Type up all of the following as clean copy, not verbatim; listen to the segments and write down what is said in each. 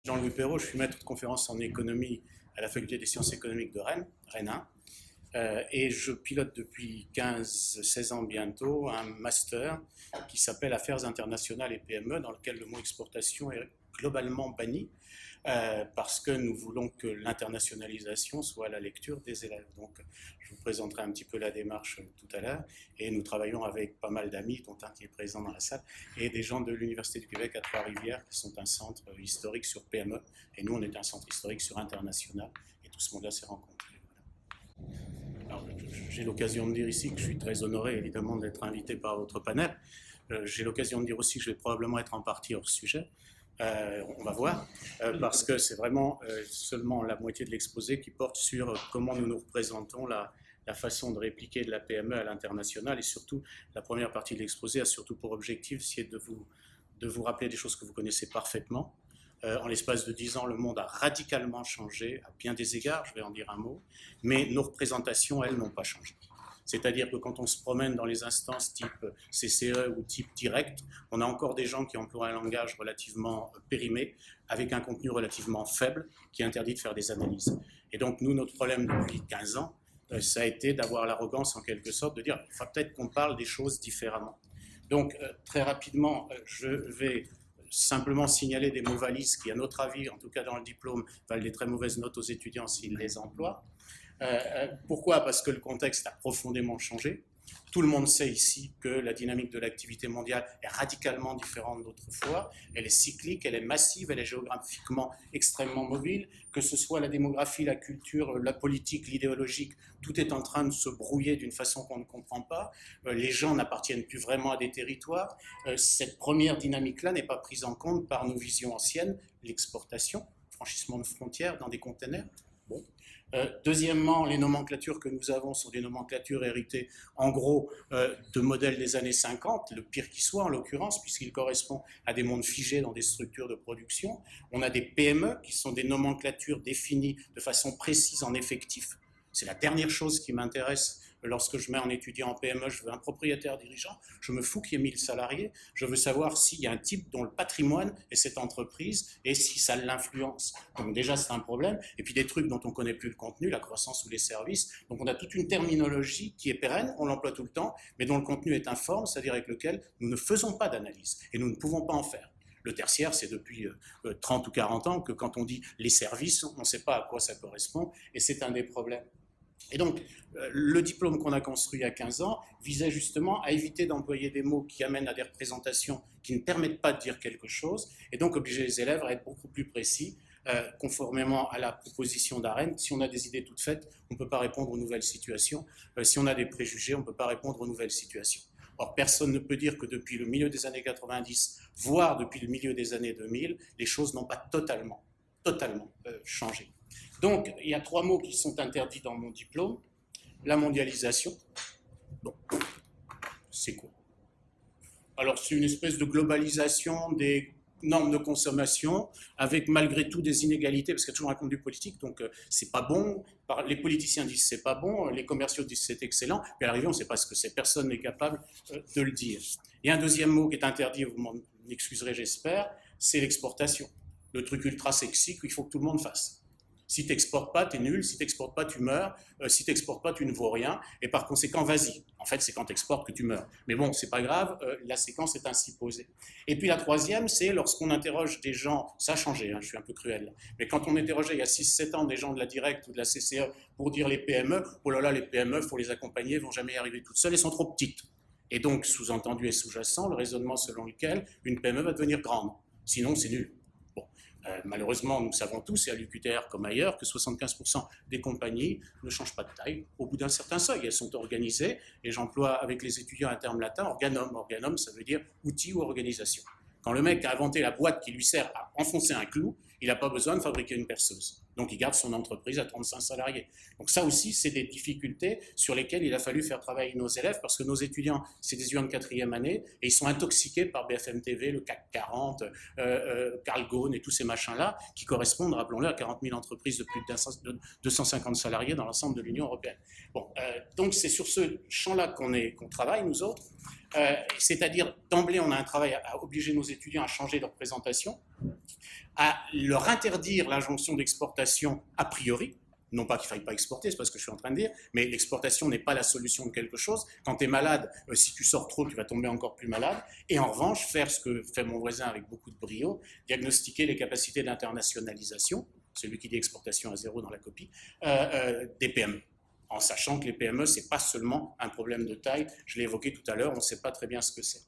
Jean-Louis Perrault, je suis maître de conférence en économie à la Faculté des sciences économiques de Rennes, Rennes 1, et je pilote depuis 15-16 ans bientôt un master qui s'appelle Affaires internationales et PME, dans lequel le mot exportation est globalement banni, parce que nous voulons que l'internationalisation soit à la lecture des élèves. Donc je vous présenterai un petit peu la démarche tout à l'heure, et nous travaillons avec pas mal d'amis, dont un qui est présent dans la salle, et des gens de l'Université du Québec à Trois-Rivières, qui sont un centre historique sur PME, et nous on est un centre historique sur international, et tout ce monde-là s'est rencontré. Alors, j'ai l'occasion de dire ici que je suis très honoré évidemment d'être invité par votre panel. J'ai l'occasion de dire aussi que je vais probablement être en partie hors sujet. On va voir, parce que c'est vraiment seulement la moitié de l'exposé qui porte sur comment nous nous représentons la façon de répliquer de la PME à l'international, et surtout la première partie de l'exposé a surtout pour objectif de vous rappeler des choses que vous connaissez parfaitement. En l'espace de 10 ans, le monde a radicalement changé à bien des égards, je vais en dire un mot, mais nos représentations, elles, n'ont pas changé. C'est-à-dire que quand on se promène dans les instances type CCE ou type direct, on a encore des gens qui emploient un langage relativement périmé, avec un contenu relativement faible, qui interdit de faire des analyses. Et donc nous, notre problème depuis 15 ans, ça a été d'avoir l'arrogance en quelque sorte de dire il faut peut-être qu'on parle des choses différemment. Donc très rapidement, je vais simplement signaler des mots valises qui, à notre avis, en tout cas dans le diplôme, valent des très mauvaises notes aux étudiants s'ils les emploient. Pourquoi? Parce que le contexte a profondément changé. Tout le monde sait ici que la dynamique de l'activité mondiale est radicalement différente d'autrefois. Elle est cyclique, elle est massive, elle est géographiquement extrêmement mobile. Que ce soit la démographie, la culture, la politique, l'idéologique, tout est en train de se brouiller d'une façon qu'on ne comprend pas. Les gens n'appartiennent plus vraiment à des territoires. Cette première dynamique-là n'est pas prise en compte par nos visions anciennes, l'exportation, franchissement de frontières dans des containers. Bon. Deuxièmement, les nomenclatures que nous avons sont des nomenclatures héritées en gros de modèles des années 50, le pire qui soit en l'occurrence, puisqu'il correspond à des mondes figés dans des structures de production. On a des PME qui sont des nomenclatures définies de façon précise en effectifs. C'est la dernière chose qui m'intéresse lorsque je mets en étudiant en PME, je veux un propriétaire dirigeant, je me fous qu'il y ait 1000 salariés, je veux savoir s'il y a un type dont le patrimoine est cette entreprise et si ça l'influence. Donc déjà c'est un problème, et puis des trucs dont on ne connaît plus le contenu, la croissance ou les services, donc on a toute une terminologie qui est pérenne, on l'emploie tout le temps, mais dont le contenu est informe, c'est-à-dire avec lequel nous ne faisons pas d'analyse, et nous ne pouvons pas en faire. Le tertiaire, c'est depuis 30 ou 40 ans que quand on dit les services, on ne sait pas à quoi ça correspond, et c'est un des problèmes. Et donc, le diplôme qu'on a construit à 15 ans visait justement à éviter d'employer des mots qui amènent à des représentations qui ne permettent pas de dire quelque chose, et donc obliger les élèves à être beaucoup plus précis, conformément à la proposition d'Arendt. Si on a des idées toutes faites, on ne peut pas répondre aux nouvelles situations. Si on a des préjugés, on ne peut pas répondre aux nouvelles situations. Or, personne ne peut dire que depuis le milieu des années 90, voire depuis le milieu des années 2000, les choses n'ont pas totalement changé. Donc, il y a 3 mots qui sont interdits dans mon diplôme. La mondialisation. Bon, c'est quoi? Alors, c'est une espèce de globalisation des normes de consommation, avec malgré tout des inégalités, parce qu'il y a toujours un contenu politique, donc c'est pas bon. Les politiciens disent c'est pas bon, les commerciaux disent c'est excellent, puis à l'arrivée on ne sait pas ce que c'est, personne n'est capable de le dire. Il y a un deuxième mot qui est interdit, vous m'en excuserez j'espère, c'est l'exportation. Le truc ultra sexy qu'il faut que tout le monde fasse. Si tu n'exportes pas, tu es nul. Si tu n'exportes pas, tu meurs. Si tu n'exportes pas, tu ne vaux rien. Et par conséquent, vas-y. En fait, c'est quand tu exportes que tu meurs. Mais bon, c'est pas grave, la séquence est ainsi posée. Et puis la troisième, c'est lorsqu'on interroge des gens, ça a changé, hein, je suis un peu cruel, mais quand on interrogeait il y a 6-7 ans des gens de la Direct ou de la CCE pour dire les PME, oh là là, les PME, il faut les accompagner, elles ne vont jamais y arriver toutes seules, elles sont trop petites. Et donc, sous-entendu et sous-jacent, le raisonnement selon lequel une PME va devenir grande. Sinon, c'est nul. Malheureusement, nous savons tous, et à l'UQTR comme ailleurs, que 75% des compagnies ne changent pas de taille au bout d'un certain seuil. Elles sont organisées, et j'emploie avec les étudiants un terme latin, organum. Organum, ça veut dire outil ou organisation. Quand le mec a inventé la boîte qui lui sert à enfoncer un clou, il n'a pas besoin de fabriquer une perceuse. Donc il garde son entreprise à 35 salariés. Donc ça aussi, c'est des difficultés sur lesquelles il a fallu faire travailler nos élèves, parce que nos étudiants, c'est des étudiants de 4e année, et ils sont intoxiqués par BFM TV, le CAC 40, Carl Ghosn et tous ces machins-là, qui correspondent, rappelons-le, à 40 000 entreprises de plus de 250 salariés dans l'ensemble de l'Union européenne. Bon, donc c'est sur ce champ-là qu'on travaille, nous autres. C'est-à-dire, d'emblée, on a un travail à obliger nos étudiants à changer leur présentation, à leur interdire l'injonction d'exportation a priori. Non pas qu'il ne faille pas exporter, c'est pas ce que je suis en train de dire, mais l'exportation n'est pas la solution de quelque chose. Quand tu es malade, si tu sors trop, tu vas tomber encore plus malade. Et en revanche, faire ce que fait mon voisin avec beaucoup de brio, diagnostiquer les capacités d'internationalisation, celui qui dit exportation à zéro dans la copie, des PME. En sachant que les PME, ce n'est pas seulement un problème de taille, je l'ai évoqué tout à l'heure, on ne sait pas très bien ce que c'est.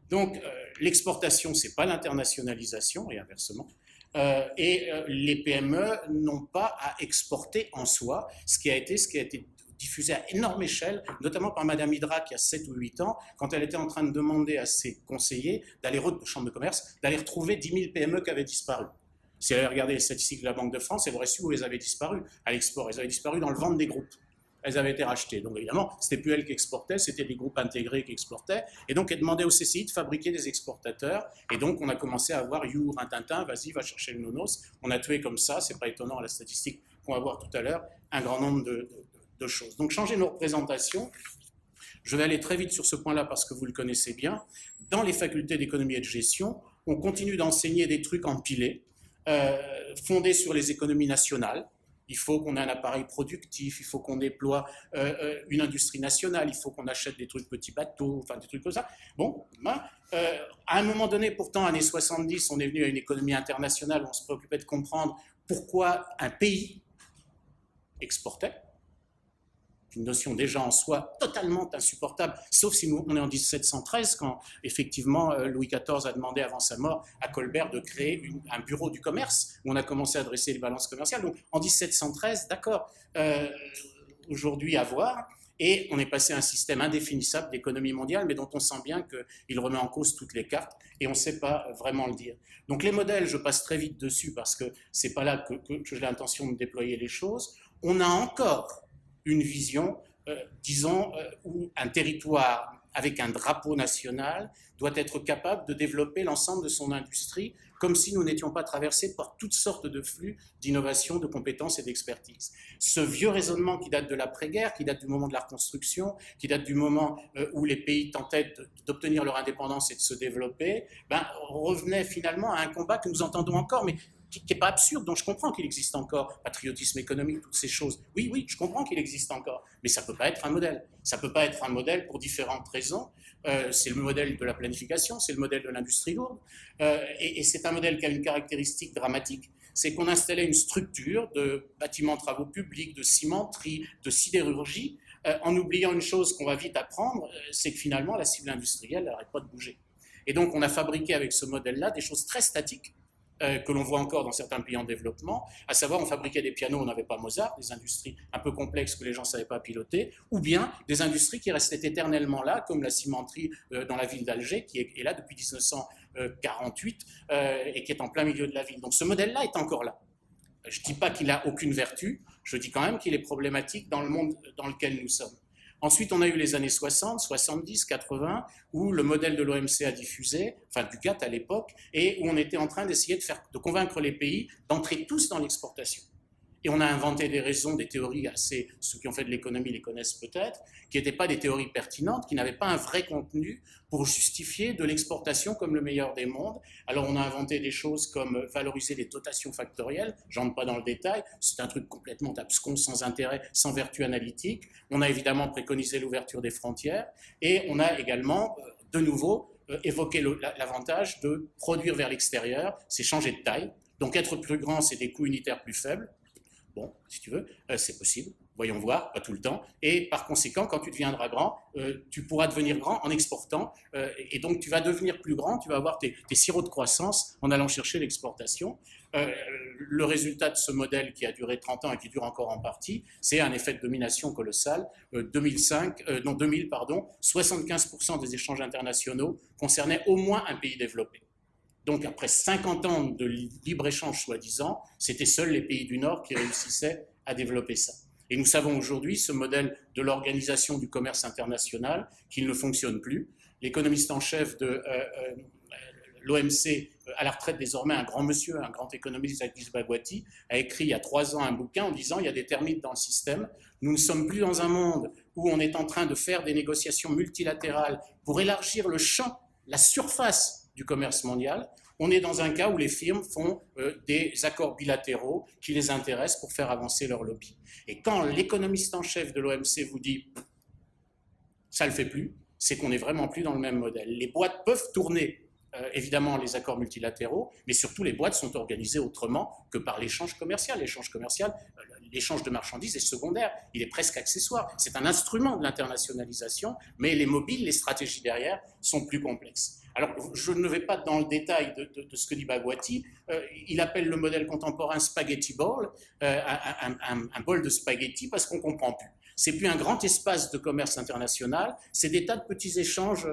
Donc, l'exportation, ce n'est pas l'internationalisation, et inversement. Les PME n'ont pas à exporter en soi ce qui a été diffusé à énorme échelle, notamment par Madame Hydra qui a 7 ou 8 ans, quand elle était en train de demander à ses conseillers, chambre de commerce, d'aller retrouver 10 000 PME qui avaient disparu. Si elle avait regardé les statistiques de la Banque de France, elle aurait su où elles avaient disparu à l'export. Elles avaient disparu dans le ventre des groupes. Elles avaient été rachetées. Donc évidemment, ce n'était plus elles qui exportaient, c'était des groupes intégrés qui exportaient. Et donc, elle demandait au CCI de fabriquer des exportateurs. Et donc, on a commencé à avoir You, Rintintin, vas-y, va chercher le nonos. On a tué comme ça, c'est pas étonnant à la statistique qu'on va voir tout à l'heure, un grand nombre de choses. Donc, changer nos représentations. Je vais aller très vite sur ce point-là parce que vous le connaissez bien. Dans les facultés d'économie et de gestion, on continue d'enseigner des trucs empilés, fondés sur les économies nationales. Il faut qu'on ait un appareil productif, il faut qu'on déploie une industrie nationale, il faut qu'on achète des trucs petits bateaux, enfin des trucs comme ça. Bon, à un moment donné, pourtant, années 70, on est venu à une économie internationale où on se préoccupait de comprendre pourquoi un pays exportait. Une notion déjà en soi totalement insupportable, sauf si on est en 1713, quand effectivement Louis XIV a demandé avant sa mort à Colbert de créer un bureau du commerce, où on a commencé à dresser les balances commerciales. Donc en 1713, d'accord, aujourd'hui à voir, et on est passé à un système indéfinissable d'économie mondiale, mais dont on sent bien qu'il remet en cause toutes les cartes, et on ne sait pas vraiment le dire. Donc les modèles, je passe très vite dessus, parce que ce n'est pas là que j'ai l'intention de déployer les choses. On a encore une vision, disons, où un territoire avec un drapeau national doit être capable de développer l'ensemble de son industrie, comme si nous n'étions pas traversés par toutes sortes de flux d'innovation, de compétences et d'expertise. Ce vieux raisonnement qui date de l'après-guerre, qui date du moment de la reconstruction, qui date du moment où les pays tentaient d'obtenir leur indépendance et de se développer, revenait finalement à un combat que nous entendons encore, mais qui n'est pas absurde, dont je comprends qu'il existe encore, patriotisme économique, toutes ces choses. Oui, oui, je comprends qu'il existe encore, mais ça ne peut pas être un modèle. Ça ne peut pas être un modèle pour différentes raisons. C'est le modèle de la planification, c'est le modèle de l'industrie lourde, et c'est un modèle qui a une caractéristique dramatique, c'est qu'on installait une structure de bâtiments travaux publics, de cimenterie, de sidérurgie, en oubliant une chose qu'on va vite apprendre, c'est que finalement la cible industrielle n'arrête pas de bouger. Et donc on a fabriqué avec ce modèle-là des choses très statiques, que l'on voit encore dans certains pays en développement, à savoir on fabriquait des pianos, on n'avait pas Mozart, des industries un peu complexes que les gens ne savaient pas piloter, ou bien des industries qui restaient éternellement là, comme la cimenterie dans la ville d'Alger, qui est là depuis 1948 et qui est en plein milieu de la ville. Donc ce modèle-là est encore là. Je ne dis pas qu'il n'a aucune vertu, je dis quand même qu'il est problématique dans le monde dans lequel nous sommes. Ensuite, on a eu les années 60, 70, 80, où le modèle de l'OMC a diffusé, enfin du GATT à l'époque, et où on était en train d'essayer de convaincre les pays d'entrer tous dans l'exportation. Et on a inventé des raisons, des théories assez, ceux qui ont fait de l'économie les connaissent peut-être, qui n'étaient pas des théories pertinentes, qui n'avaient pas un vrai contenu pour justifier de l'exportation comme le meilleur des mondes. Alors on a inventé des choses comme valoriser les dotations factorielles, j'entre pas dans le détail, c'est un truc complètement abscon, sans intérêt, sans vertu analytique. On a évidemment préconisé l'ouverture des frontières, et on a également, de nouveau, évoqué l'avantage de produire vers l'extérieur, c'est changer de taille. Donc être plus grand, c'est des coûts unitaires plus faibles. Bon, si tu veux, c'est possible, voyons voir, pas tout le temps. Et par conséquent, quand tu deviendras grand, tu pourras devenir grand en exportant. Et donc, tu vas devenir plus grand, tu vas avoir tes sirops de croissance en allant chercher l'exportation. Le résultat de ce modèle qui a duré 30 ans et qui dure encore en partie, c'est un effet de domination colossal. 2000, 75% des échanges internationaux concernaient au moins un pays développé. Donc, après 50 ans de libre-échange soi-disant, c'était seuls les pays du Nord qui réussissaient à développer ça. Et nous savons aujourd'hui, ce modèle de l'organisation du commerce international, qu'il ne fonctionne plus. L'économiste en chef de l'OMC, à la retraite désormais, un grand monsieur, un grand économiste, Jacques Bhagwati, a écrit il y a 3 ans un bouquin en disant « Il y a des termites dans le système, nous ne sommes plus dans un monde où on est en train de faire des négociations multilatérales pour élargir le champ, la surface du commerce mondial, On est dans un cas où les firmes font des accords bilatéraux qui les intéressent pour faire avancer leur lobby. Et quand l'économiste en chef de l'OMC vous dit « ça ne le fait plus », c'est qu'on n'est vraiment plus dans le même modèle. Les boîtes peuvent tourner évidemment les accords multilatéraux, mais surtout les boîtes sont organisées autrement que par l'échange commercial. L'échange commercial, l'échange de marchandises est secondaire, il est presque accessoire. C'est un instrument de l'internationalisation, mais les mobiles, les stratégies derrière sont plus complexes. Alors, je ne vais pas dans le détail de ce que dit Bhagwati. Il appelle le modèle contemporain spaghetti bowl, un bol de spaghetti, parce qu'on ne comprend plus. C'est plus un grand espace de commerce international, c'est des tas de petits échanges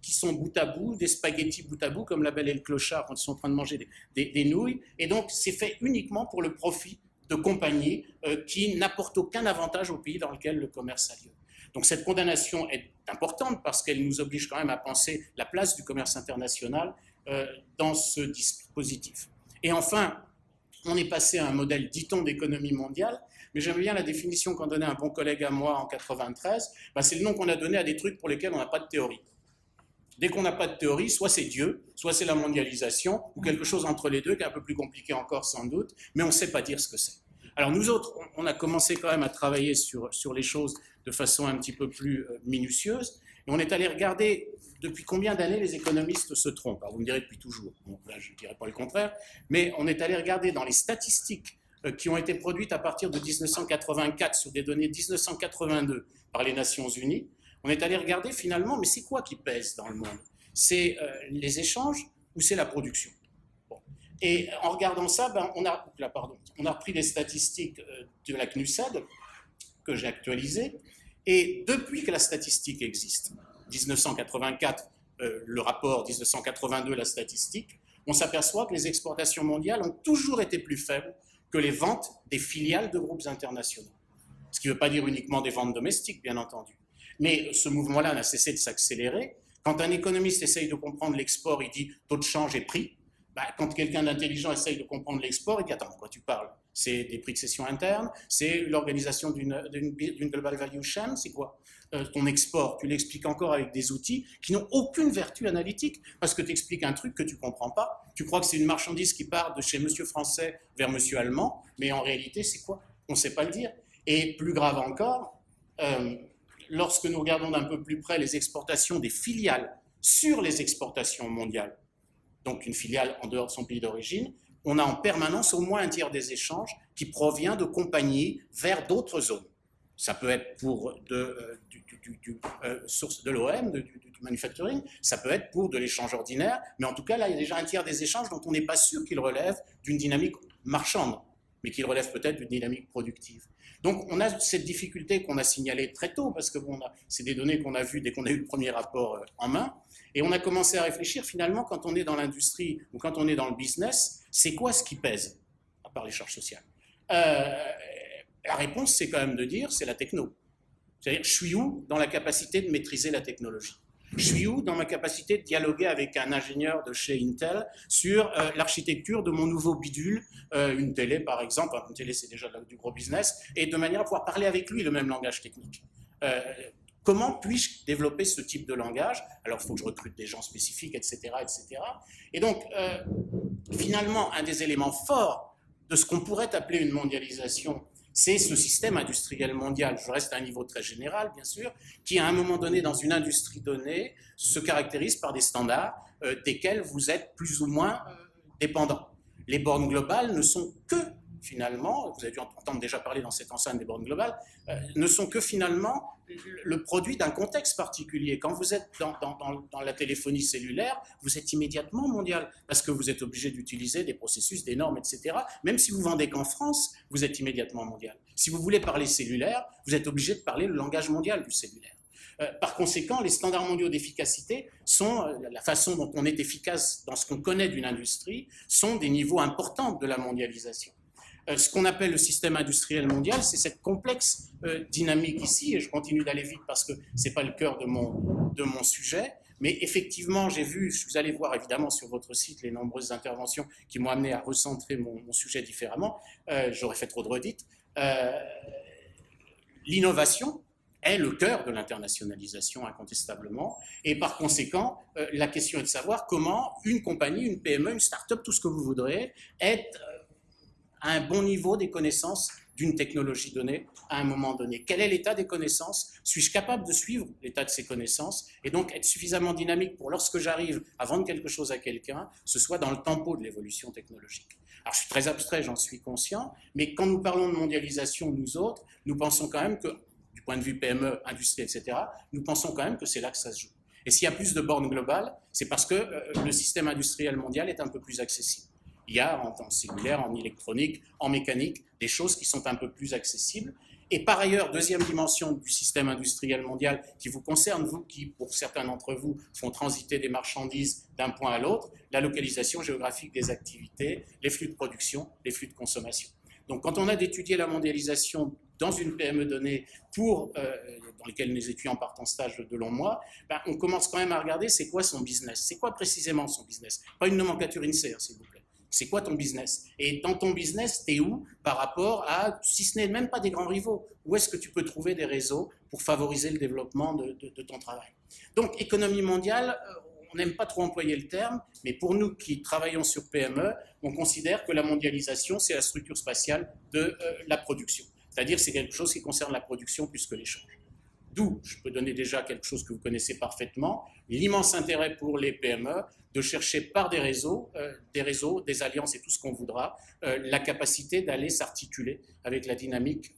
qui sont bout à bout, des spaghettis bout à bout, comme la Belle et le Clochard quand ils sont en train de manger des nouilles. Et donc, c'est fait uniquement pour le profit de compagnies qui n'apportent aucun avantage au pays dans lequel le commerce a lieu. Donc cette condamnation est importante parce qu'elle nous oblige quand même à penser la place du commerce international dans ce dispositif. Et enfin, on est passé à un modèle, dit-on, d'économie mondiale, mais j'aime bien la définition qu'en donnait un bon collègue à moi en 93, c'est le nom qu'on a donné à des trucs pour lesquels on n'a pas de théorie. Dès qu'on n'a pas de théorie, soit c'est Dieu, soit c'est la mondialisation, ou quelque chose entre les deux, qui est un peu plus compliqué encore sans doute, mais on ne sait pas dire ce que c'est. Alors nous autres, on a commencé quand même à travailler sur les choses de façon un petit peu plus minutieuse, et on est allé regarder depuis combien d'années les économistes se trompent. Alors vous me direz depuis toujours, bon, là je ne dirais pas le contraire, mais on est allé regarder dans les statistiques qui ont été produites à partir de 1984 sur des données 1982 par les Nations Unies. On est allé regarder finalement, mais c'est quoi qui pèse dans le monde? C'est les échanges ou c'est la production? Bon. Et en regardant ça, on a repris les statistiques de la CNUSED que j'ai actualisées, et depuis que la statistique existe, 1984, le rapport, 1982, la statistique, on s'aperçoit que les exportations mondiales ont toujours été plus faibles que les ventes des filiales de groupes internationaux. Ce qui ne veut pas dire uniquement des ventes domestiques, bien entendu. Mais ce mouvement-là n'a cessé de s'accélérer. Quand un économiste essaye de comprendre l'export, il dit taux de change et prix. Quand quelqu'un d'intelligent essaye de comprendre l'export, il dit attends, de quoi tu parles? C'est des prix de cession interne, c'est l'organisation d'une global value chain, c'est quoi? Ton export, tu l'expliques encore avec des outils qui n'ont aucune vertu analytique, parce que tu expliques un truc que tu ne comprends pas. Tu crois que c'est une marchandise qui part de chez monsieur français vers monsieur allemand, mais en réalité, c'est quoi? On ne sait pas le dire. Et plus grave encore, lorsque nous regardons d'un peu plus près les exportations des filiales sur les exportations mondiales, donc une filiale en dehors de son pays d'origine, on a en permanence au moins un tiers des échanges qui provient de compagnies vers d'autres zones. Ça peut être pour source de l'OM, du manufacturing, ça peut être pour de l'échange ordinaire, mais en tout cas, là, il y a déjà un tiers des échanges dont on n'est pas sûr qu'ils relèvent d'une dynamique marchande, mais qu'ils relèvent peut-être d'une dynamique productive. Donc, on a cette difficulté qu'on a signalée très tôt, parce que c'est des données qu'on a vues dès qu'on a eu le premier rapport en main, et on a commencé à réfléchir, finalement, quand on est dans l'industrie ou quand on est dans le business, c'est quoi ce qui pèse, à part les charges sociales? La réponse, c'est quand même de dire, c'est la techno. C'est-à-dire, je suis où dans la capacité de maîtriser la technologie? Je suis où dans ma capacité de dialoguer avec un ingénieur de chez Intel sur l'architecture de mon nouveau bidule, une télé par exemple, une télé c'est déjà du gros business, et de manière à pouvoir parler avec lui le même langage technique. Comment puis-je développer ce type de langage? Alors il faut que je recrute des gens spécifiques, etc. etc. Et donc, finalement, un des éléments forts de ce qu'on pourrait appeler une mondialisation, c'est ce système industriel mondial, je reste à un niveau très général bien sûr, qui à un moment donné dans une industrie donnée se caractérise par des standards desquels vous êtes plus ou moins dépendant. Les bornes globales ne sont que finalement, vous avez dû entendre déjà parler dans cette enceinte des bornes globales, ne sont que finalement le produit d'un contexte particulier. Quand vous êtes dans la téléphonie cellulaire, vous êtes immédiatement mondial, parce que vous êtes obligé d'utiliser des processus, des normes, etc. Même si vous vendez qu'en France, vous êtes immédiatement mondial. Si vous voulez parler cellulaire, vous êtes obligé de parler le langage mondial du cellulaire. Par conséquent, les standards mondiaux d'efficacité sont, la façon dont on est efficace dans ce qu'on connaît d'une industrie, sont des niveaux importants de la mondialisation. Ce qu'on appelle le système industriel mondial, c'est cette complexe dynamique ici, et je continue d'aller vite parce que ce n'est pas le cœur de mon sujet, mais effectivement, je suis allé voir évidemment sur votre site les nombreuses interventions qui m'ont amené à recentrer mon sujet différemment, j'aurais fait trop de redites. L'innovation, est le cœur de l'internationalisation, incontestablement. Et par conséquent, la question est de savoir comment une compagnie, une PME, une start-up, tout ce que vous voudrez, est à un bon niveau des connaissances d'une technologie donnée à un moment donné. Quel est l'état des connaissances? Suis-je capable de suivre l'état de ces connaissances et donc être suffisamment dynamique pour, lorsque j'arrive à vendre quelque chose à quelqu'un, ce soit dans le tempo de l'évolution technologique? Alors, je suis très abstrait, j'en suis conscient, mais quand nous parlons de mondialisation, nous autres, nous pensons quand même que, du point de vue PME, industrie, etc., nous pensons quand même que c'est là que ça se joue. Et s'il y a plus de bornes globales, c'est parce que le système industriel mondial est un peu plus accessible. Il y a en cellulaire, en électronique, en mécanique, des choses qui sont un peu plus accessibles. Et par ailleurs, deuxième dimension du système industriel mondial qui vous concerne, vous qui, pour certains d'entre vous, font transiter des marchandises d'un point à l'autre, la localisation géographique des activités, les flux de production, les flux de consommation. Donc quand on a d'étudier la mondialisation dans une PME donnée dans lesquelles les étudiants partent en stage de longs mois, ben, on commence quand même à regarder c'est quoi son business, c'est quoi précisément son business. Pas une nomenclature INSEE, s'il vous plaît. C'est quoi ton business? Et dans ton business, t'es où par rapport à, si ce n'est même pas des grands rivaux, où est-ce que tu peux trouver des réseaux pour favoriser le développement de ton travail? Donc, économie mondiale, on n'aime pas trop employer le terme, mais pour nous qui travaillons sur PME, on considère que la mondialisation, c'est la structure spatiale de la production. C'est-à-dire c'est quelque chose qui concerne la production plus que l'échange. D'où, je peux donner déjà quelque chose que vous connaissez parfaitement, l'immense intérêt pour les PME de chercher par des réseaux, des alliances et tout ce qu'on voudra, la capacité d'aller s'articuler avec la dynamique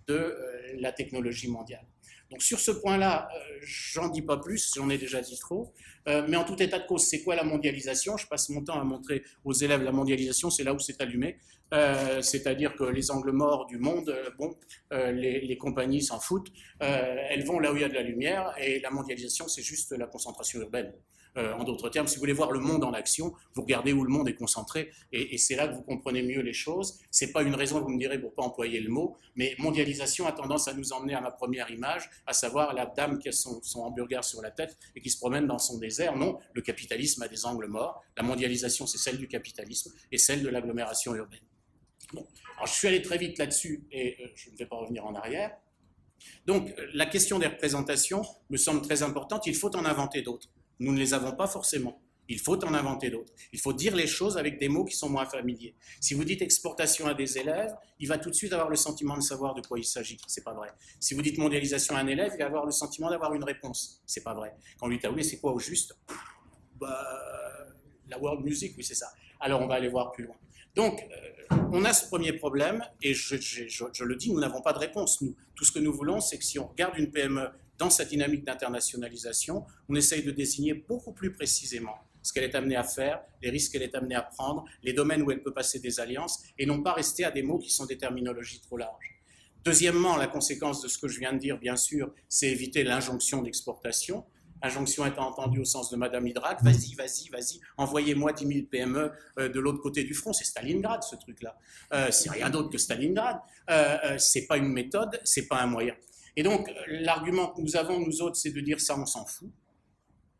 de la technologie mondiale. Donc sur ce point-là, j'en dis pas plus, j'en ai déjà dit trop, mais en tout état de cause, c'est quoi la mondialisation? Je passe mon temps à montrer aux élèves la mondialisation, c'est là où c'est allumé, c'est-à-dire que les angles morts du monde, les compagnies s'en foutent, elles vont là où il y a de la lumière, et la mondialisation, c'est juste la concentration urbaine. En d'autres termes, si vous voulez voir le monde en action, vous regardez où le monde est concentré, et c'est là que vous comprenez mieux les choses. C'est pas une raison, vous me direz, pour pas employer le mot, mais mondialisation a tendance à nous emmener à ma première image, à savoir la dame qui a son hamburger sur la tête et qui se promène dans son désert. Non, le capitalisme a des angles morts. La mondialisation, c'est celle du capitalisme et celle de l'agglomération urbaine. Bon. Alors, je suis allé très vite là-dessus et je ne vais pas revenir en arrière. Donc, la question des représentations me semble très importante. Il faut en inventer d'autres. Nous ne les avons pas forcément. Il faut en inventer d'autres. Il faut dire les choses avec des mots qui sont moins familiers. Si vous dites exportation à des élèves, il va tout de suite avoir le sentiment de savoir de quoi il s'agit. C'est pas vrai. Si vous dites mondialisation à un élève, il va avoir le sentiment d'avoir une réponse. C'est pas vrai. Quand on lui dit, ah oui, c'est quoi au juste? La world music, oui, c'est ça. Alors on va aller voir plus loin. Donc, on a ce premier problème, et je le dis, nous n'avons pas de réponse, nous. Tout ce que nous voulons, c'est que si on regarde une PME dans sa dynamique d'internationalisation, on essaye de désigner beaucoup plus précisément ce qu'elle est amenée à faire, les risques qu'elle est amenée à prendre, les domaines où elle peut passer des alliances, et non pas rester à des mots qui sont des terminologies trop larges. Deuxièmement, la conséquence de ce que je viens de dire, bien sûr, c'est éviter l'injonction d'exportation. Injonction étant entendue au sens de Madame Hydrac, vas-y, vas-y, vas-y, envoyez-moi 10 000 PME de l'autre côté du front. C'est Stalingrad, ce truc-là. C'est rien d'autre que Stalingrad. C'est pas une méthode, c'est pas un moyen. Et donc, l'argument que nous avons, nous autres, c'est de dire ça, on s'en fout.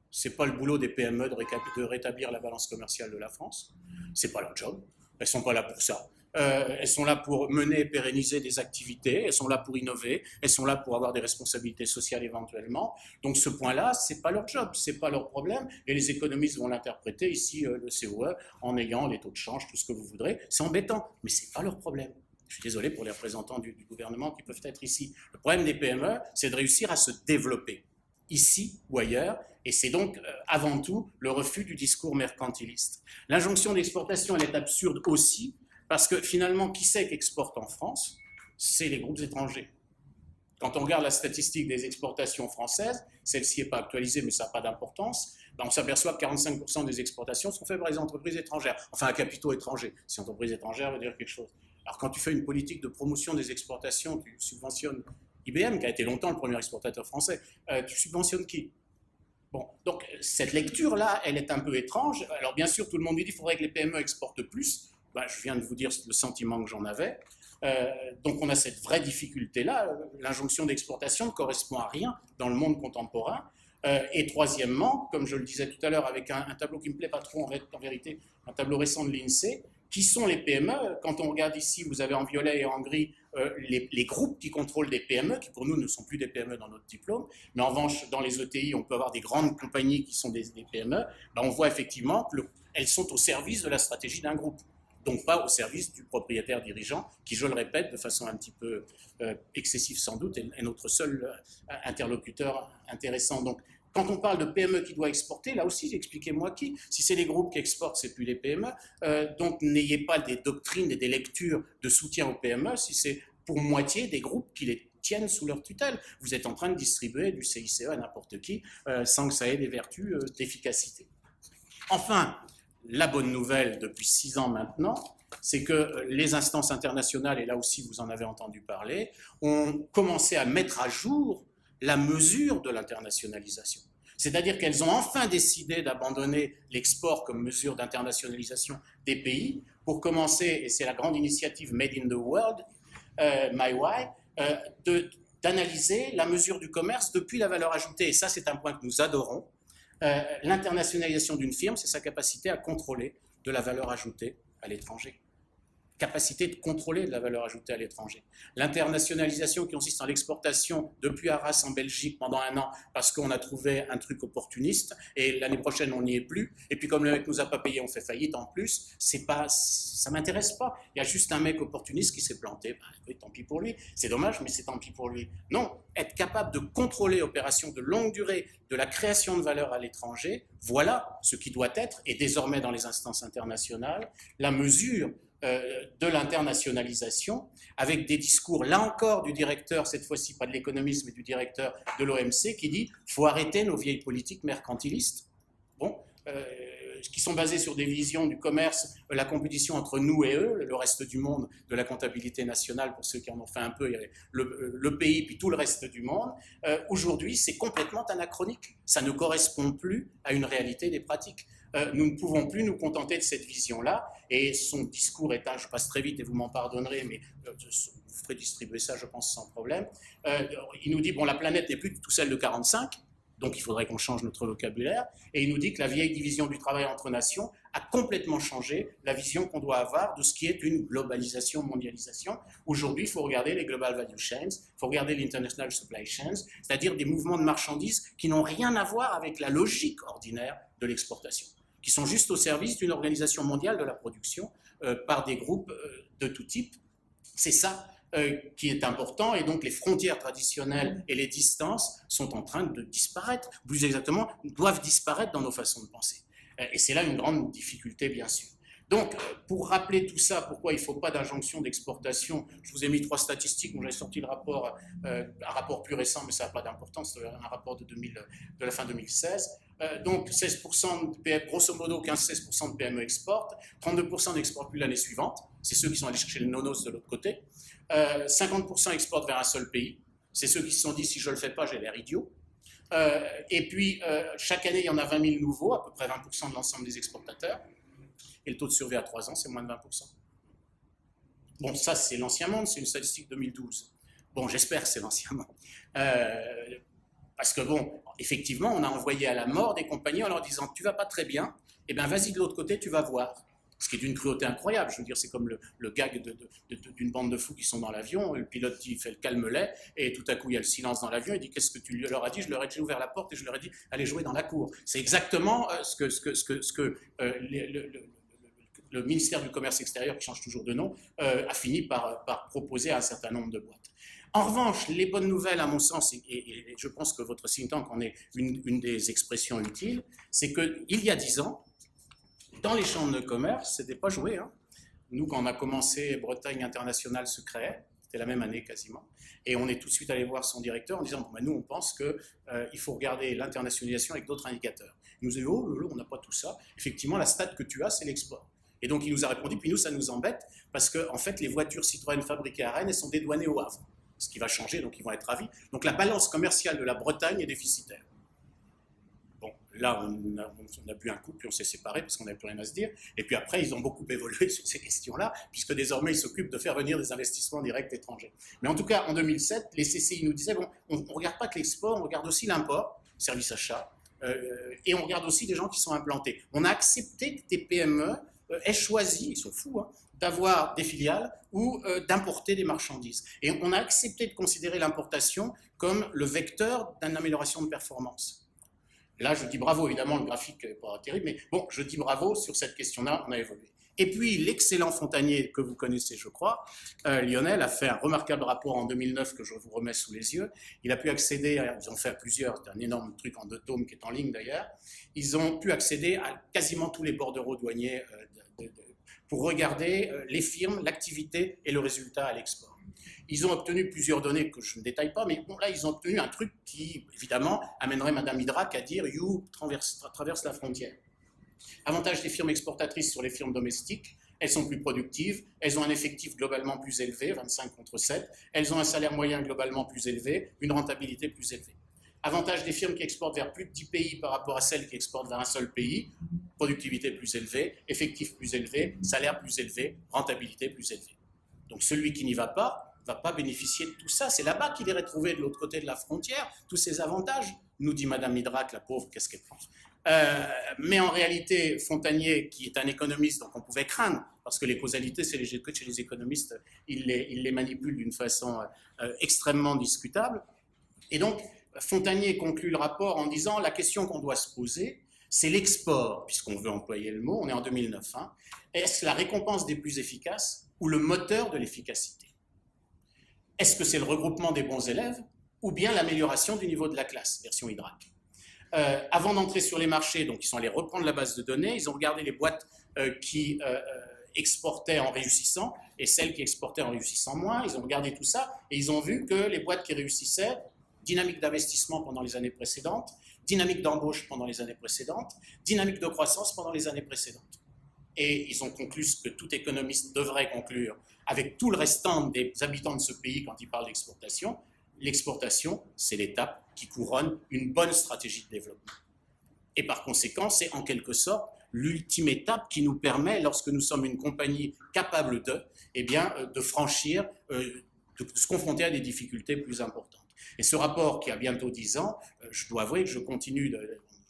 C'est pas le boulot des PME de rétablir la balance commerciale de la France. C'est pas leur job. Elles sont pas là pour ça. Elles sont là pour mener et pérenniser des activités, elles sont là pour innover, elles sont là pour avoir des responsabilités sociales éventuellement. Donc ce point-là, c'est pas leur job, c'est pas leur problème, et les économistes vont l'interpréter ici, le COE, en ayant les taux de change, tout ce que vous voudrez. C'est embêtant, mais c'est pas leur problème. Je suis désolé pour les représentants du gouvernement qui peuvent être ici. Le problème des PME, c'est de réussir à se développer, ici ou ailleurs, et c'est donc avant tout le refus du discours mercantiliste. L'injonction d'exportation, elle est absurde aussi, parce que finalement, qui c'est qui exporte en France? C'est les groupes étrangers. Quand on regarde la statistique des exportations françaises, celle-ci n'est pas actualisée, mais ça n'a pas d'importance, ben on s'aperçoit que 45% des exportations sont faites par les entreprises étrangères, enfin à capitaux étrangers, si entreprise étrangère veut dire quelque chose. Alors quand tu fais une politique de promotion des exportations, tu subventionnes IBM, qui a été longtemps le premier exportateur français, tu subventionnes qui? Bon, donc cette lecture-là, elle est un peu étrange. Alors bien sûr, tout le monde dit qu'il faudrait que les PME exportent plus. Ben, je viens de vous dire le sentiment que j'en avais. Donc on a cette vraie difficulté-là. L'injonction d'exportation ne correspond à rien dans le monde contemporain. Et troisièmement, comme je le disais tout à l'heure, avec un tableau qui ne me plaît pas trop en vérité, un tableau récent de l'INSEE, Qui sont les PME? Quand on regarde ici, vous avez en violet et en gris les groupes qui contrôlent des PME, qui pour nous ne sont plus des PME dans notre diplôme, mais en revanche, dans les ETI, on peut avoir des grandes compagnies qui sont des PME, ben on voit effectivement qu'elles sont au service de la stratégie d'un groupe, donc pas au service du propriétaire dirigeant, qui, je le répète, de façon un petit peu excessive sans doute, est notre seul interlocuteur intéressant. Donc, quand on parle de PME qui doit exporter, là aussi, expliquez-moi qui. Si c'est les groupes qui exportent, c'est plus les PME. Donc, n'ayez pas des doctrines et des lectures de soutien aux PME si c'est pour moitié des groupes qui les tiennent sous leur tutelle. Vous êtes en train de distribuer du CICE à n'importe qui sans que ça ait des vertus d'efficacité. Enfin, la bonne nouvelle depuis 6 ans maintenant, c'est que les instances internationales, et là aussi vous en avez entendu parler, ont commencé à mettre à jour la mesure de l'internationalisation. C'est-à-dire qu'elles ont enfin décidé d'abandonner l'export comme mesure d'internationalisation des pays pour commencer, et c'est la grande initiative Made in the World, MyWhy, d'analyser la mesure du commerce depuis la valeur ajoutée. Et ça, c'est un point que nous adorons. L'internationalisation d'une firme, c'est sa capacité à contrôler de la valeur ajoutée à l'étranger. Capacité de contrôler de la valeur ajoutée à l'étranger. L'internationalisation qui consiste en l'exportation depuis Arras en Belgique pendant 1 an parce qu'on a trouvé un truc opportuniste et l'année prochaine on n'y est plus. Et puis comme le mec nous a pas payé, on fait faillite en plus. C'est pas, ça m'intéresse pas. Il y a juste un mec opportuniste qui s'est planté. Bah, oui, tant pis pour lui. C'est dommage, mais c'est tant pis pour lui. Non, être capable de contrôler opérations de longue durée, de la création de valeur à l'étranger, voilà ce qui doit être, et désormais dans les instances internationales, la mesure de l'internationalisation, avec des discours, là encore, du directeur, cette fois-ci pas de l'économiste, mais du directeur de l'OMC, qui dit « faut arrêter nos vieilles politiques mercantilistes ». Bon, qui sont basées sur des visions du commerce, la compétition entre nous et eux, le reste du monde, de la comptabilité nationale, pour ceux qui en ont fait un peu, il y avait le pays, puis tout le reste du monde. Aujourd'hui, c'est complètement anachronique. Ça ne correspond plus à une réalité des pratiques. Nous ne pouvons plus nous contenter de cette vision-là, et son discours est, je passe très vite et vous m'en pardonnerez, mais vous ferez distribuer ça, je pense, sans problème. Il nous dit, bon, la planète n'est plus du tout celle de 45, donc il faudrait qu'on change notre vocabulaire, et il nous dit que la vieille division du travail entre nations a complètement changé la vision qu'on doit avoir de ce qui est une globalisation, mondialisation. Aujourd'hui, il faut regarder les global value chains, il faut regarder les international supply chains, c'est-à-dire des mouvements de marchandises qui n'ont rien à voir avec la logique ordinaire de l'exportation, qui sont juste au service d'une organisation mondiale de la production par des groupes de tout type. C'est ça qui est important, et donc les frontières traditionnelles et les distances sont en train de disparaître, plus exactement, doivent disparaître dans nos façons de penser. Et c'est là une grande difficulté, bien sûr. Donc, pour rappeler tout ça, pourquoi il ne faut pas d'injonction d'exportation, je vous ai mis 3 statistiques, j'avais sorti le rapport, un rapport plus récent, mais ça n'a pas d'importance, un rapport de la fin 2016. Donc 16% de PME, grosso modo 15-16% de PME exportent, 32% n'exportent plus l'année suivante, c'est ceux qui sont allés chercher le nonos de l'autre côté, 50% exportent vers un seul pays, c'est ceux qui se sont dit si je ne le fais pas j'ai l'air idiot, et puis chaque année il y en a 20 000 nouveaux, à peu près 20% de l'ensemble des exportateurs, et le taux de survie à 3 ans c'est moins de 20%. Bon, ça c'est l'ancien monde, c'est une statistique 2012. Bon, j'espère que c'est l'ancien monde. Parce que bon, effectivement, on a envoyé à la mort des compagnies en leur disant « tu vas pas très bien, eh bien vas-y de l'autre côté, tu vas voir ». Ce qui est d'une cruauté incroyable. Je veux dire, c'est comme le gag d'une bande de fous qui sont dans l'avion, le pilote dit, il fait le calme-lait, et tout à coup il y a le silence dans l'avion, il dit « qu'est-ce que tu leur as dit ?» Je leur ai déjà ouvert la porte et je leur ai dit « allez jouer dans la cour ». C'est exactement ce que le ministère du Commerce extérieur, qui change toujours de nom, a fini par proposer à un certain nombre de boîtes. En revanche, les bonnes nouvelles, à mon sens, et je pense que votre think tank en est une des expressions utiles, c'est qu'il y a 10 ans, dans les chambres de commerce, ce n'était pas joué. Hein. Nous, quand on a commencé, Bretagne Internationale se créait, c'était la même année quasiment, et on est tout de suite allé voir son directeur en disant bon, ben, nous, on pense qu'il faut regarder l'internationalisation avec d'autres indicateurs. Il nous a dit oh, lolo, on n'a pas tout ça. Effectivement, la stat que tu as, c'est l'export. Et donc, il nous a répondu, puis nous, ça nous embête, parce qu'en fait, les voitures Citroën fabriquées à Rennes, elles sont dédouanées au Havre. Ce qui va changer, donc ils vont être ravis. Donc la balance commerciale de la Bretagne est déficitaire. Bon, là, on a bu un coup, puis on s'est séparés parce qu'on n'avait plus rien à se dire. Et puis après, ils ont beaucoup évolué sur ces questions-là, puisque désormais, ils s'occupent de faire venir des investissements directs étrangers. Mais en tout cas, en 2007, les CCI nous disaient, bon, on ne regarde pas que l'export, on regarde aussi l'import, service achat, et on regarde aussi des gens qui sont implantés. On a accepté que des PME aient choisi, ils sont fous, hein, d'avoir des filiales ou d'importer des marchandises. Et on a accepté de considérer l'importation comme le vecteur d'une amélioration de performance. Là, je dis bravo, évidemment, le graphique n'est pas terrible, mais bon, je dis bravo sur cette question-là, on a évolué. Et puis, l'excellent Fontanier, que vous connaissez, je crois, Lionel, a fait un remarquable rapport en 2009 que je vous remets sous les yeux. Il a pu accéder, ils ont fait plusieurs, c'est un énorme truc en 2 tomes qui est en ligne d'ailleurs, ils ont pu accéder à quasiment tous les bordereaux douaniers pour regarder les firmes, l'activité et le résultat à l'export. Ils ont obtenu plusieurs données que je ne détaille pas, mais bon, là, ils ont obtenu un truc qui, évidemment, amènerait Madame Hydrac à dire « You traverse la frontière ». Avantage des firmes exportatrices sur les firmes domestiques, elles sont plus productives, elles ont un effectif globalement plus élevé, 25 contre 7, elles ont un salaire moyen globalement plus élevé, une rentabilité plus élevée. Avantage des firmes qui exportent vers plus de 10 pays par rapport à celles qui exportent vers un seul pays, productivité plus élevée, effectif plus élevé, salaire plus élevé, rentabilité plus élevée. Donc celui qui n'y va pas bénéficier de tout ça. C'est là-bas qu'il irait trouver de l'autre côté de la frontière tous ces avantages, nous dit Madame Hydrac, la pauvre, qu'est-ce qu'elle pense. Mais en réalité, Fontanier, qui est un économiste, donc on pouvait craindre, parce que les causalités, c'est chez les économistes, ils les manipulent d'une façon extrêmement discutable. Et donc, Fontanier conclut le rapport en disant la question qu'on doit se poser, c'est l'export, puisqu'on veut employer le mot, on est en 2009. Hein, est-ce la récompense des plus efficaces ou le moteur de l'efficacité? Est-ce que c'est le regroupement des bons élèves ou bien l'amélioration du niveau de la classe, version Hydrac? Avant d'entrer sur les marchés, donc ils sont allés reprendre la base de données, ils ont regardé les boîtes qui exportaient en réussissant et celles qui exportaient en réussissant moins, ils ont regardé tout ça et ils ont vu que les boîtes qui réussissaient, dynamique d'investissement pendant les années précédentes, dynamique d'embauche pendant les années précédentes, dynamique de croissance pendant les années précédentes. Et ils ont conclu ce que tout économiste devrait conclure avec tout le restant des habitants de ce pays quand ils parlent d'exportation. L'exportation, c'est l'étape qui couronne une bonne stratégie de développement. Et par conséquent, c'est en quelque sorte l'ultime étape qui nous permet, lorsque nous sommes une compagnie capable de franchir, de se confronter à des difficultés plus importantes. Et ce rapport qui a bientôt 10 ans, je dois avouer que je continue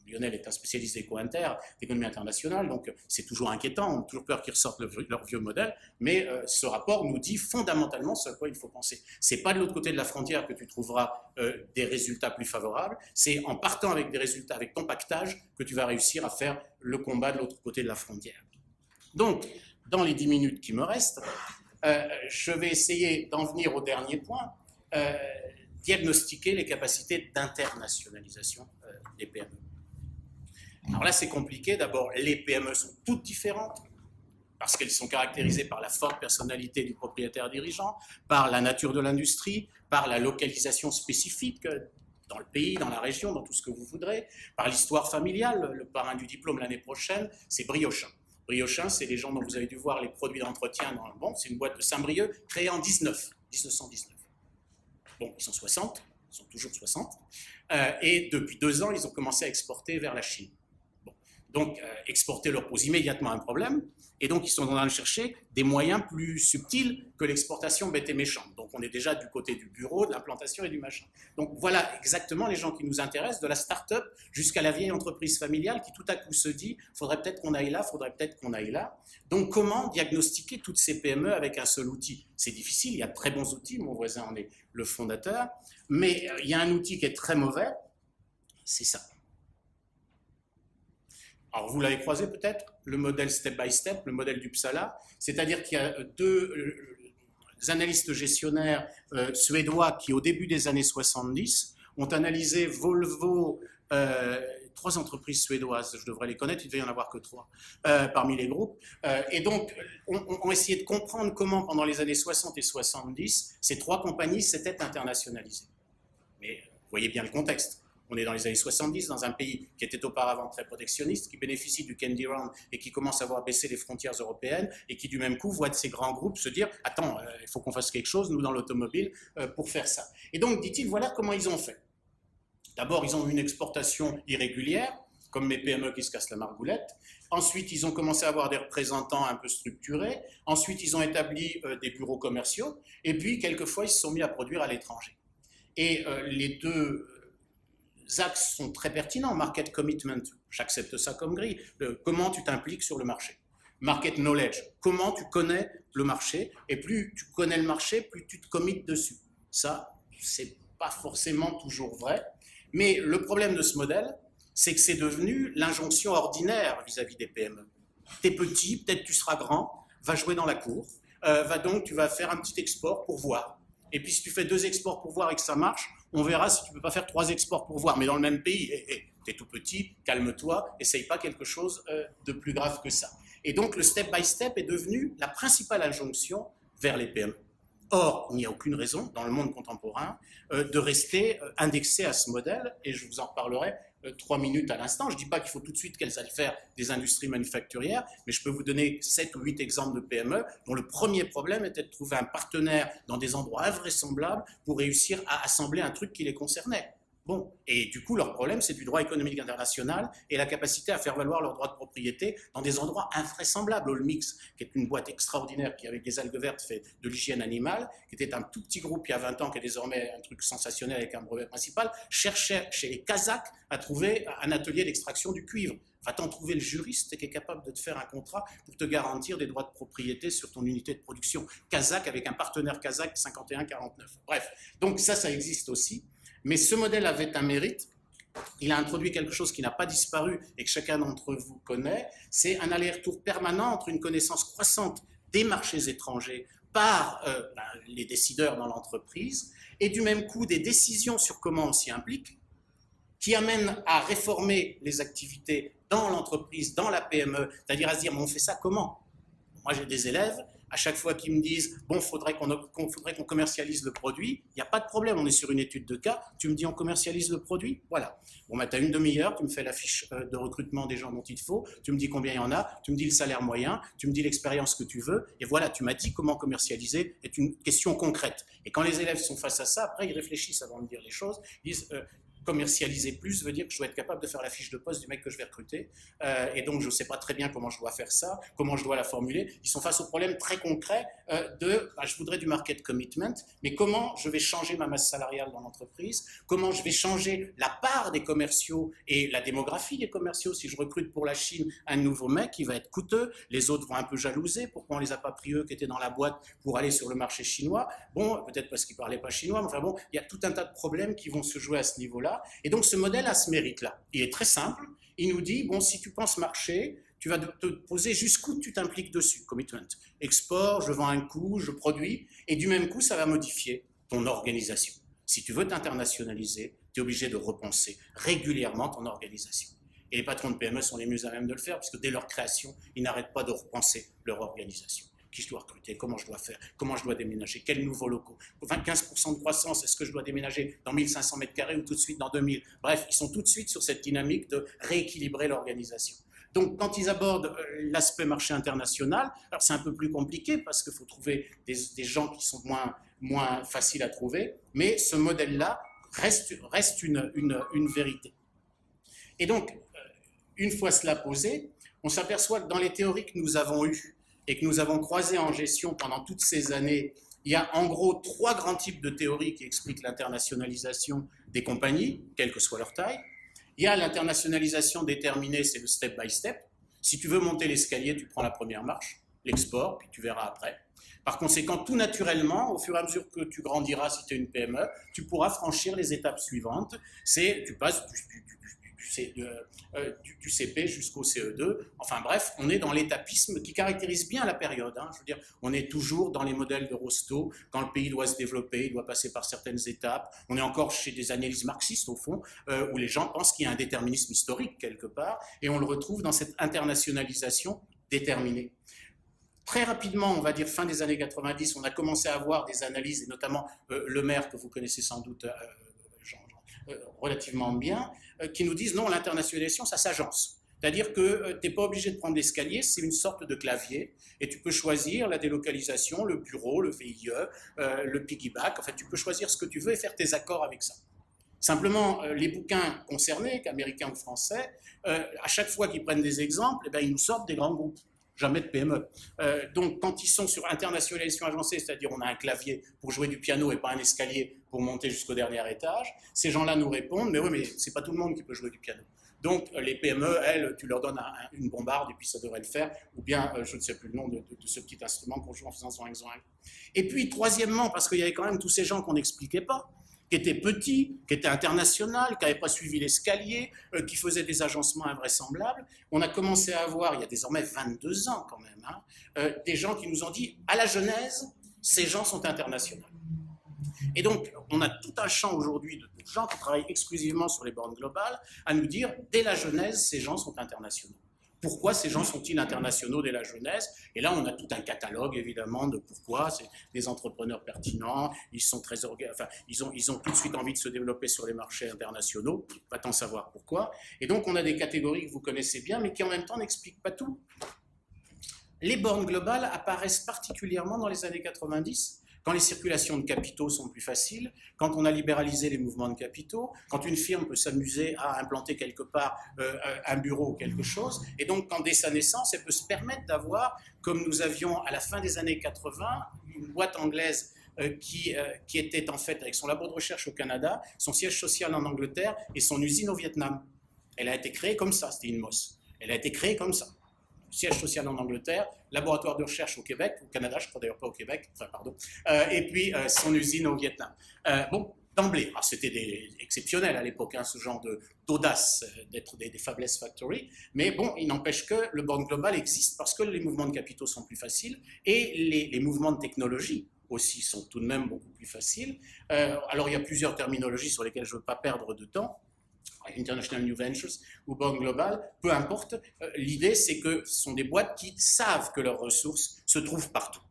Lionel est un spécialiste d'économie internationale, donc c'est toujours inquiétant, on a toujours peur qu'ils ressortent leur vieux modèle, mais ce rapport nous dit fondamentalement ce à quoi il faut penser. C'est pas de l'autre côté de la frontière que tu trouveras des résultats plus favorables, c'est en partant avec des résultats, avec ton pactage, que tu vas réussir à faire le combat de l'autre côté de la frontière. Donc, dans les 10 minutes qui me restent, je vais essayer d'en venir au dernier point, diagnostiquer les capacités d'internationalisation des PME. Alors là, c'est compliqué. D'abord, les PME sont toutes différentes parce qu'elles sont caractérisées par la forte personnalité du propriétaire dirigeant, par la nature de l'industrie, par la localisation spécifique dans le pays, dans la région, dans tout ce que vous voudrez, par l'histoire familiale. Le parrain du diplôme l'année prochaine, c'est Briochin. Briochin, c'est les gens dont vous avez dû voir les produits d'entretien dans le bon, c'est une boîte de Saint-Brieuc créée en 1919. Bon, ils sont 60, ils sont toujours 60, et depuis 2 ans, ils ont commencé à exporter vers la Chine. Donc, exporter leur pose immédiatement un problème, et donc ils sont en train de chercher des moyens plus subtils que l'exportation bête et méchante. Donc, on est déjà du côté du bureau, de l'implantation et du machin. Donc, voilà exactement les gens qui nous intéressent, de la start-up jusqu'à la vieille entreprise familiale qui tout à coup se dit « faudrait peut-être qu'on aille là, faudrait peut-être qu'on aille là ». Donc, comment diagnostiquer toutes ces PME avec un seul outil? C'est difficile, il y a de très bons outils, mon voisin en est le fondateur, mais il y a un outil qui est très mauvais, c'est ça. Alors, vous l'avez croisé peut-être, le modèle step by step, le modèle d'Uppsala, c'est-à-dire qu'il y a 2 analystes gestionnaires suédois qui, au début des années 70, ont analysé Volvo, 3 entreprises suédoises, je devrais les connaître, il devait y en avoir que 3 parmi les groupes, et donc ont essayé de comprendre comment, pendant les années 60 et 70, ces 3 compagnies s'étaient internationalisées. Mais vous voyez bien le contexte. On est dans les années 70, dans un pays qui était auparavant très protectionniste, qui bénéficie du Candy Round et qui commence à voir baisser les frontières européennes et qui du même coup voit de ces grands groupes se dire « Attends, il faut qu'on fasse quelque chose, nous dans l'automobile, pour faire ça ». Et donc, dit-il, voilà comment ils ont fait. D'abord, ils ont eu une exportation irrégulière, comme mes PME qui se cassent la margoulette. Ensuite, ils ont commencé à avoir des représentants un peu structurés. Ensuite, ils ont établi des bureaux commerciaux. Et puis, quelquefois, ils se sont mis à produire à l'étranger. Et les 2 axes sont très pertinents. Market commitment, j'accepte ça comme grille. Comment tu t'impliques sur le marché. market knowledge. Comment tu connais le marché, et plus tu connais le marché, plus tu te commites dessus. Ça, c'est pas forcément toujours vrai, mais le problème de ce modèle, c'est que c'est devenu l'injonction ordinaire vis-à-vis des PME. T'es petit, peut-être tu seras grand, va jouer dans la cour, tu vas faire un petit export pour voir. Et puis si tu fais 2 exports pour voir et que ça marche, on verra si tu ne peux pas faire 3 exports pour voir, mais dans le même pays. T'es tout petit, calme-toi, essaye pas quelque chose de plus grave que ça. Et donc le step by step est devenu la principale injonction vers les PME. Or, il n'y a aucune raison dans le monde contemporain de rester indexé à ce modèle, et je vous en reparlerai 3 minutes à l'instant. Je ne dis pas qu'il faut tout de suite qu'elles aillent faire des industries manufacturières, mais je peux vous donner 7 ou 8 exemples de PME dont le premier problème était de trouver un partenaire dans des endroits invraisemblables pour réussir à assembler un truc qui les concernait. Bon, et du coup, leur problème, c'est du droit économique international et la capacité à faire valoir leurs droits de propriété dans des endroits invraisemblables. Allmix, qui est une boîte extraordinaire qui, avec des algues vertes, fait de l'hygiène animale, qui était un tout petit groupe il y a 20 ans, qui est désormais un truc sensationnel avec un brevet principal, cherchait chez les Kazakhs à trouver un atelier d'extraction du cuivre. Va-t-en trouver le juriste qui est capable de te faire un contrat pour te garantir des droits de propriété sur ton unité de production kazakh avec un partenaire kazakh 51-49. Bref, donc ça existe aussi. Mais ce modèle avait un mérite. Il a introduit quelque chose qui n'a pas disparu et que chacun d'entre vous connaît. C'est un aller-retour permanent entre une connaissance croissante des marchés étrangers par les décideurs dans l'entreprise et du même coup des décisions sur comment on s'y implique, qui amènent à réformer les activités dans l'entreprise, dans la PME, c'est-à-dire à se dire, mais on fait ça comment? Moi, j'ai des élèves, à chaque fois qu'ils me disent, bon, faudrait qu'on commercialise le produit, il n'y a pas de problème, on est sur une étude de cas, tu me dis, on commercialise le produit, voilà. Bon, tu as une demi-heure, tu me fais la fiche de recrutement des gens dont il te faut, tu me dis combien il y en a, tu me dis le salaire moyen, tu me dis l'expérience que tu veux, et voilà, tu m'as dit comment commercialiser, est une question concrète. Et quand les élèves sont face à ça, après, ils réfléchissent avant de dire les choses, ils disent, commercialiser plus veut dire que je dois être capable de faire la fiche de poste du mec que je vais recruter. Et donc, je ne sais pas très bien comment je dois faire ça, comment je dois la formuler. Ils sont face au problème très concret je voudrais du market commitment, mais comment je vais changer ma masse salariale dans l'entreprise, comment je vais changer la part des commerciaux et la démographie des commerciaux. Si je recrute pour la Chine un nouveau mec, il va être coûteux, les autres vont un peu jalouser. Pourquoi on ne les a pas pris eux qui étaient dans la boîte pour aller sur le marché chinois? Bon, peut-être parce qu'ils ne parlaient pas chinois, mais enfin bon, il y a tout un tas de problèmes qui vont se jouer à ce niveau-là. Et donc ce modèle a ce mérite-là. Il est très simple. Il nous dit, bon, si tu penses marché, tu vas te poser jusqu'où tu t'impliques dessus. Commitment. Export, je vends un coup, je produis. Et du même coup, ça va modifier ton organisation. Si tu veux t'internationaliser, tu es obligé de repenser régulièrement ton organisation. Et les patrons de PME sont les mieux à même de le faire, puisque dès leur création, ils n'arrêtent pas de repenser leur organisation. Qui je dois recruter, comment je dois faire, comment je dois déménager, quels nouveaux locaux. 15% de croissance, est-ce que je dois déménager dans 1500 mètres carrés ou tout de suite dans 2000? Bref, ils sont tout de suite sur cette dynamique de rééquilibrer l'organisation. Donc, quand ils abordent l'aspect marché international, alors c'est un peu plus compliqué parce qu'il faut trouver des gens qui sont moins faciles à trouver, mais ce modèle-là reste une vérité. Et donc, une fois cela posé, on s'aperçoit que dans les théories que nous avons eues et que nous avons croisées en gestion pendant toutes ces années, il y a en gros 3 grands types de théories qui expliquent l'internationalisation des compagnies, quelle que soit leur taille. Il y a l'internationalisation déterminée, c'est le step by step. Si tu veux monter l'escalier, tu prends la première marche, l'export, puis tu verras après. Par conséquent, tout naturellement, au fur et à mesure que tu grandiras, si tu es une PME, tu pourras franchir les étapes suivantes. C'est, tu passes du CP jusqu'au CE2. Enfin bref, on est dans l'étapisme qui caractérise bien la période. Je veux dire, on est toujours dans les modèles de Rostow. Quand le pays doit se développer, il doit passer par certaines étapes. On est encore chez des analyses marxistes, au fond, où les gens pensent qu'il y a un déterminisme historique quelque part, et on le retrouve dans cette internationalisation déterminée. Très rapidement, on va dire fin des années 90, on a commencé à avoir des analyses, et notamment Le Maire, que vous connaissez sans doute relativement bien, qui nous disent non, l'internationalisation, ça s'agence. C'est-à-dire que tu n'es pas obligé de prendre l'escalier, c'est une sorte de clavier, et tu peux choisir la délocalisation, le bureau, le VIE, le piggyback, en fait, tu peux choisir ce que tu veux et faire tes accords avec ça. Simplement, les bouquins concernés, qu'américains ou français, à chaque fois qu'ils prennent des exemples, ils nous sortent des grands groupes. Jamais de PME. Donc, quand ils sont sur internationalisation agencée, c'est-à-dire on a un clavier pour jouer du piano et pas un escalier pour monter jusqu'au dernier étage, ces gens-là nous répondent, mais oui, mais c'est pas tout le monde qui peut jouer du piano. Donc les PME, elles, tu leur donnes une bombarde et puis ça devrait le faire, ou bien je ne sais plus le nom de ce petit instrument qu'on joue en faisant zoing zoing. Et puis troisièmement, parce qu'il y avait quand même tous ces gens qu'on n'expliquait pas, qui étaient petits, qui étaient internationaux, qui n'avaient pas suivi l'escalier, qui faisaient des agencements invraisemblables, on a commencé à avoir, il y a désormais 22 ans quand même, des gens qui nous ont dit, à la genèse, ces gens sont internationaux. Et donc, on a tout un champ aujourd'hui de gens qui travaillent exclusivement sur les bornes globales à nous dire, dès la genèse, ces gens sont internationaux. Pourquoi ces gens sont-ils internationaux dès la genèse? Et là, on a tout un catalogue, évidemment, de pourquoi. C'est des entrepreneurs pertinents, ils sont très enfin, ils ont tout de suite envie de se développer sur les marchés internationaux, pas tant savoir pourquoi. Et donc, on a des catégories que vous connaissez bien, mais qui en même temps n'expliquent pas tout. Les bornes globales apparaissent particulièrement dans les années 90, quand les circulations de capitaux sont plus faciles, quand on a libéralisé les mouvements de capitaux, quand une firme peut s'amuser à implanter quelque part un bureau ou quelque chose, et donc quand dès sa naissance, elle peut se permettre d'avoir, comme nous avions à la fin des années 80, une boîte anglaise qui était en fait avec son labo de recherche au Canada, son siège social en Angleterre et son usine au Vietnam. Elle a été créée comme ça, c'était Inmos. Elle a été créée comme ça. Siège social en Angleterre, laboratoire de recherche au Québec, au Canada, je crois d'ailleurs pas au Québec, enfin pardon, et puis son usine au Vietnam. Bon, d'emblée, c'était exceptionnel à l'époque, ce genre d'audace d'être des Fabless Factory, mais bon, il n'empêche que le borne global existe parce que les mouvements de capitaux sont plus faciles et les mouvements de technologie aussi sont tout de même beaucoup plus faciles. Alors il y a plusieurs terminologies sur lesquelles je ne veux pas perdre de temps. International New Ventures ou Borne Global, peu importe, l'idée c'est que ce sont des boîtes qui savent que leurs ressources se trouvent partout.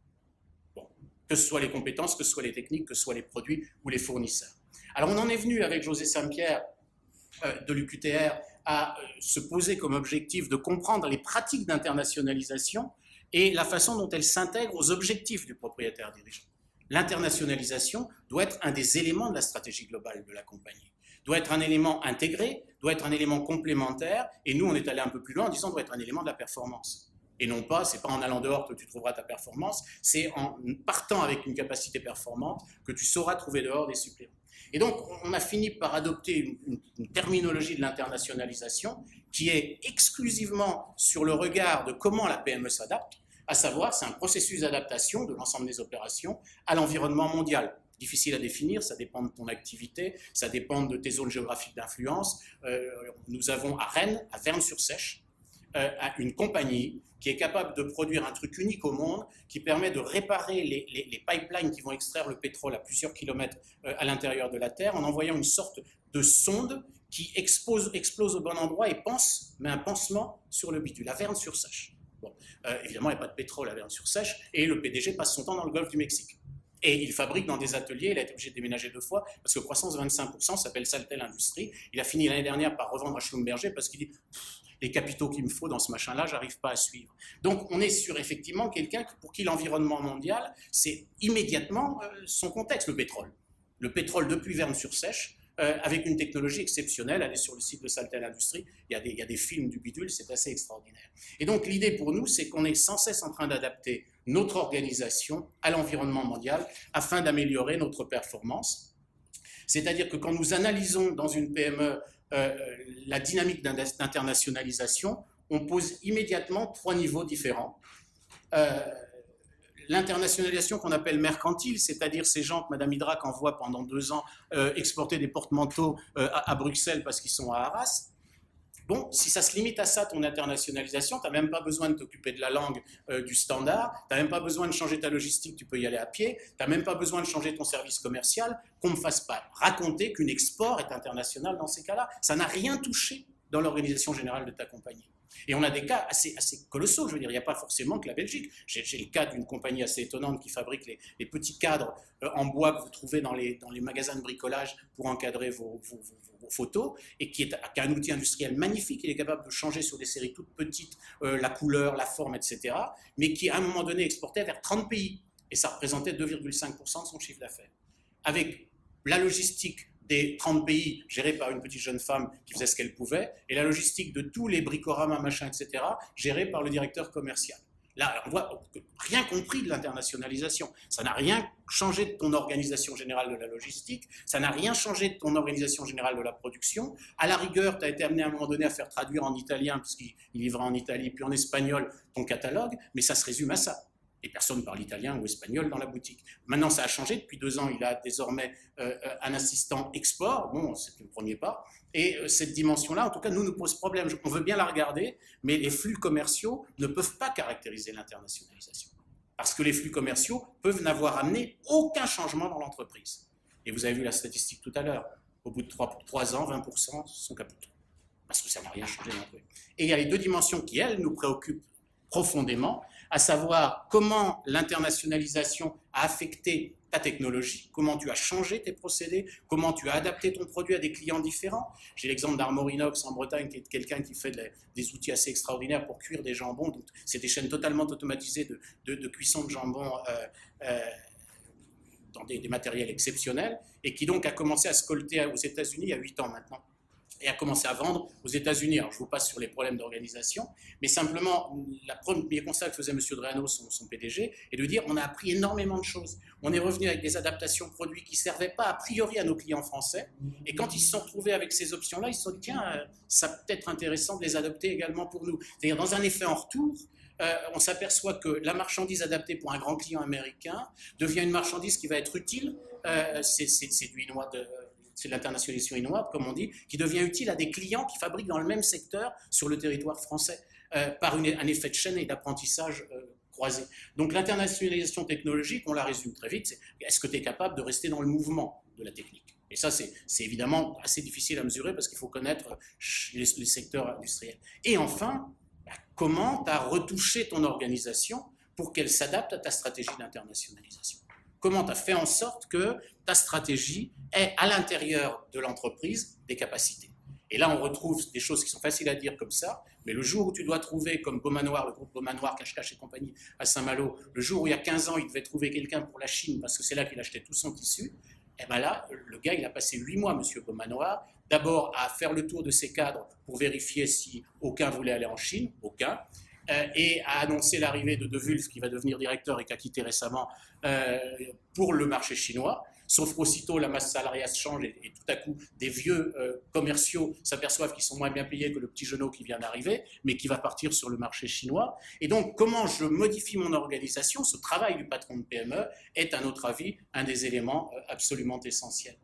Bon, que ce soit les compétences, que ce soit les techniques, que ce soit les produits ou les fournisseurs. Alors on en est venu avec José Saint-Pierre de l'UQTR à se poser comme objectif de comprendre les pratiques d'internationalisation et la façon dont elles s'intègrent aux objectifs du propriétaire dirigeant. L'internationalisation doit être un des éléments de la stratégie globale de la compagnie. Doit être un élément intégré, doit être un élément complémentaire, et nous on est allé un peu plus loin en disant doit être un élément de la performance. Et non pas, c'est pas en allant dehors que tu trouveras ta performance, c'est en partant avec une capacité performante que tu sauras trouver dehors des suppléments. Et donc on a fini par adopter une terminologie de l'internationalisation qui est exclusivement sur le regard de comment la PME s'adapte, à savoir c'est un processus d'adaptation de l'ensemble des opérations à l'environnement mondial. Difficile à définir, ça dépend de ton activité, ça dépend de tes zones géographiques d'influence. Nous avons à Rennes, à Vern-sur-Sèche, une compagnie qui est capable de produire un truc unique au monde, qui permet de réparer les pipelines qui vont extraire le pétrole à plusieurs kilomètres à l'intérieur de la Terre, en envoyant une sorte de sonde qui explose au bon endroit et met un pansement sur le bidule, à Vern-sur-Sèche. Bon, évidemment, il n'y a pas de pétrole à Vern-sur-Sèche, et le PDG passe son temps dans le golfe du Mexique. Et il fabrique dans des ateliers, il a été obligé de déménager 2 fois, parce que croissance 25% s'appelle Saltel Industrie. Il a fini l'année dernière par revendre à Schlumberger, parce qu'il dit, les capitaux qu'il me faut dans ce machin-là, j'arrive pas à suivre. Donc on est sur effectivement quelqu'un pour qui l'environnement mondial, c'est immédiatement son contexte, le pétrole. Le pétrole depuis Vern-sur-Sèche, avec une technologie exceptionnelle. Allez sur le site de Saltel Industrie, il y a des films du bidule, c'est assez extraordinaire. Et donc l'idée pour nous, c'est qu'on est sans cesse en train d'adapter notre organisation à l'environnement mondial afin d'améliorer notre performance. C'est-à-dire que quand nous analysons dans une PME la dynamique d'internationalisation, on pose immédiatement 3 niveaux différents. L'internationalisation qu'on appelle mercantile, c'est-à-dire ces gens que Mme Hydrac envoie pendant 2 ans exporter des porte-manteaux à Bruxelles parce qu'ils sont à Arras. Bon, si ça se limite à ça, ton internationalisation, tu n'as même pas besoin de t'occuper de la langue du standard, tu n'as même pas besoin de changer ta logistique, tu peux y aller à pied, tu n'as même pas besoin de changer ton service commercial, qu'on ne me fasse pas raconter qu'une export est internationale dans ces cas-là. Ça n'a rien touché dans l'organisation générale de ta compagnie. Et on a des cas assez colossaux, je veux dire, il n'y a pas forcément que la Belgique. J'ai le cas d'une compagnie assez étonnante qui fabrique les petits cadres en bois que vous trouvez dans les magasins de bricolage pour encadrer vos photos, et qui a un outil industriel magnifique. Il est capable de changer sur des séries toutes petites la couleur, la forme, etc., mais qui à un moment donné exportait vers 30 pays, et ça représentait 2,5% de son chiffre d'affaires. Avec la logistique des 30 pays gérés par une petite jeune femme qui faisait ce qu'elle pouvait, et la logistique de tous les bricoramas, machin, etc., gérée par le directeur commercial. Là, on voit rien compris de l'internationalisation. Ça n'a rien changé de ton organisation générale de la logistique, ça n'a rien changé de ton organisation générale de la production. À la rigueur, tu as été amené à un moment donné à faire traduire en italien, puisqu'il livrait en Italie, puis en espagnol ton catalogue, mais ça se résume à ça. Et personne ne parle italien ou espagnol dans la boutique. Maintenant, ça a changé. Depuis 2 ans, il a désormais un assistant export. Bon, c'est le premier pas. Et cette dimension-là, en tout cas, nous pose problème. On veut bien la regarder, mais les flux commerciaux ne peuvent pas caractériser l'internationalisation. Parce que les flux commerciaux peuvent n'avoir amené aucun changement dans l'entreprise. Et vous avez vu la statistique tout à l'heure. Au bout de 3 ans, 20% sont capotés. Parce que ça n'a rien changé non plus. Et il y a les 2 dimensions qui, elles, nous préoccupent profondément, à savoir comment l'internationalisation a affecté ta technologie, comment tu as changé tes procédés, comment tu as adapté ton produit à des clients différents. J'ai l'exemple d'Armorinox en Bretagne, qui est quelqu'un qui fait des outils assez extraordinaires pour cuire des jambons. Donc, c'est des chaînes totalement automatisées de cuisson de jambon dans des matériels exceptionnels, et qui donc a commencé à se colter aux États-Unis il y a 8 ans maintenant, et a commencé à vendre aux États-Unis. Alors, je vous passe sur les problèmes d'organisation, mais simplement, le premier constat que faisait M. Dreano, son PDG, est de dire on a appris énormément de choses. On est revenu avec des adaptations produits qui ne servaient pas a priori à nos clients français, et quand ils se sont retrouvés avec ces options-là, ils se sont dit tiens, ça peut être intéressant de les adopter également pour nous. C'est-à-dire, dans un effet en retour, on s'aperçoit que la marchandise adaptée pour un grand client américain devient une marchandise qui va être utile. C'est du Inouï c'est l'internationalisation inouïe, comme on dit, qui devient utile à des clients qui fabriquent dans le même secteur sur le territoire français, par un effet de chaîne et d'apprentissage croisé. Donc l'internationalisation technologique, on la résume très vite, c'est est-ce que tu es capable de rester dans le mouvement de la technique? Et ça, c'est évidemment assez difficile à mesurer parce qu'il faut connaître les secteurs industriels. Et enfin, comment tu as retouché ton organisation pour qu'elle s'adapte à ta stratégie d'internationalisation? Comment tu as fait en sorte que ta stratégie ait à l'intérieur de l'entreprise des capacités? Et là, on retrouve des choses qui sont faciles à dire comme ça, mais le jour où tu dois trouver, comme Beaumanoir, le groupe Beaumanoir, Cache-Cache et compagnie à Saint-Malo, le jour où il y a 15 ans, il devait trouver quelqu'un pour la Chine, parce que c'est là qu'il achetait tout son tissu, et bien là, le gars, il a passé 8 mois, M. Beaumanoir, d'abord à faire le tour de ses cadres pour vérifier si aucun voulait aller en Chine, aucun, et a annoncé l'arrivée de Wulf, qui va devenir directeur et qui a quitté récemment pour le marché chinois. Sauf qu'aussitôt, la masse salariale change et tout à coup, des vieux commerciaux s'aperçoivent qu'ils sont moins bien payés que le petit genou qui vient d'arriver, mais qui va partir sur le marché chinois. Et donc, comment je modifie mon organisation? Ce travail du patron de PME est, à notre avis, un des éléments absolument essentiels.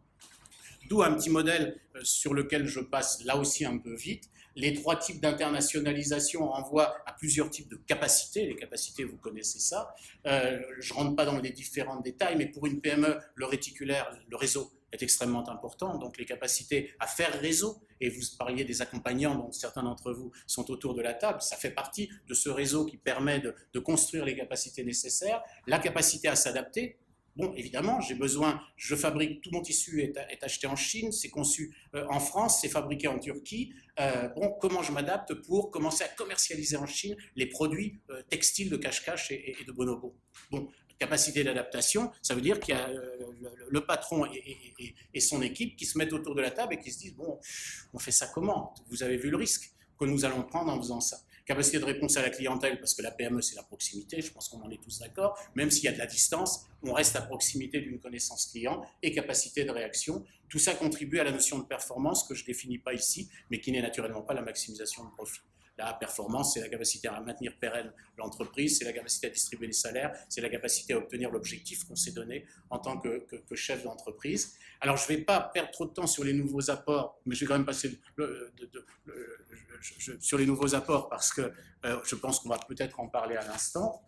D'où un petit modèle sur lequel je passe là aussi un peu vite. Les 3 types d'internationalisation renvoient à plusieurs types de capacités. Les capacités, vous connaissez ça. Je ne rentre pas dans les différents détails, mais pour une PME, le réticulaire, le réseau est extrêmement important. Donc les capacités à faire réseau, et vous parliez des accompagnants dont certains d'entre vous sont autour de la table, ça fait partie de ce réseau qui permet de construire les capacités nécessaires. La capacité à s'adapter. Bon, évidemment, j'ai besoin, je fabrique, tout mon tissu est acheté en Chine, c'est conçu en France, c'est fabriqué en Turquie. Bon, comment je m'adapte pour commencer à commercialiser en Chine les produits textiles de Cache-Cache et de Bonobo? Bon, capacité d'adaptation, ça veut dire qu'il y a le patron et son équipe qui se mettent autour de la table et qui se disent, bon, on fait ça comment? Vous avez vu le risque que nous allons prendre en faisant ça. Capacité de réponse à la clientèle, parce que la PME, c'est la proximité, je pense qu'on en est tous d'accord, même s'il y a de la distance, on reste à proximité d'une connaissance client, et capacité de réaction. Tout ça contribue à la notion de performance que je ne définis pas ici, mais qui n'est naturellement pas la maximisation de profit. La performance, c'est la capacité à maintenir pérenne l'entreprise, c'est la capacité à distribuer les salaires, c'est la capacité à obtenir l'objectif qu'on s'est donné en tant que chef d'entreprise. Alors, je ne vais pas perdre trop de temps sur les nouveaux apports, mais je vais quand même passer sur les nouveaux apports parce que je pense qu'on va peut-être en parler à l'instant.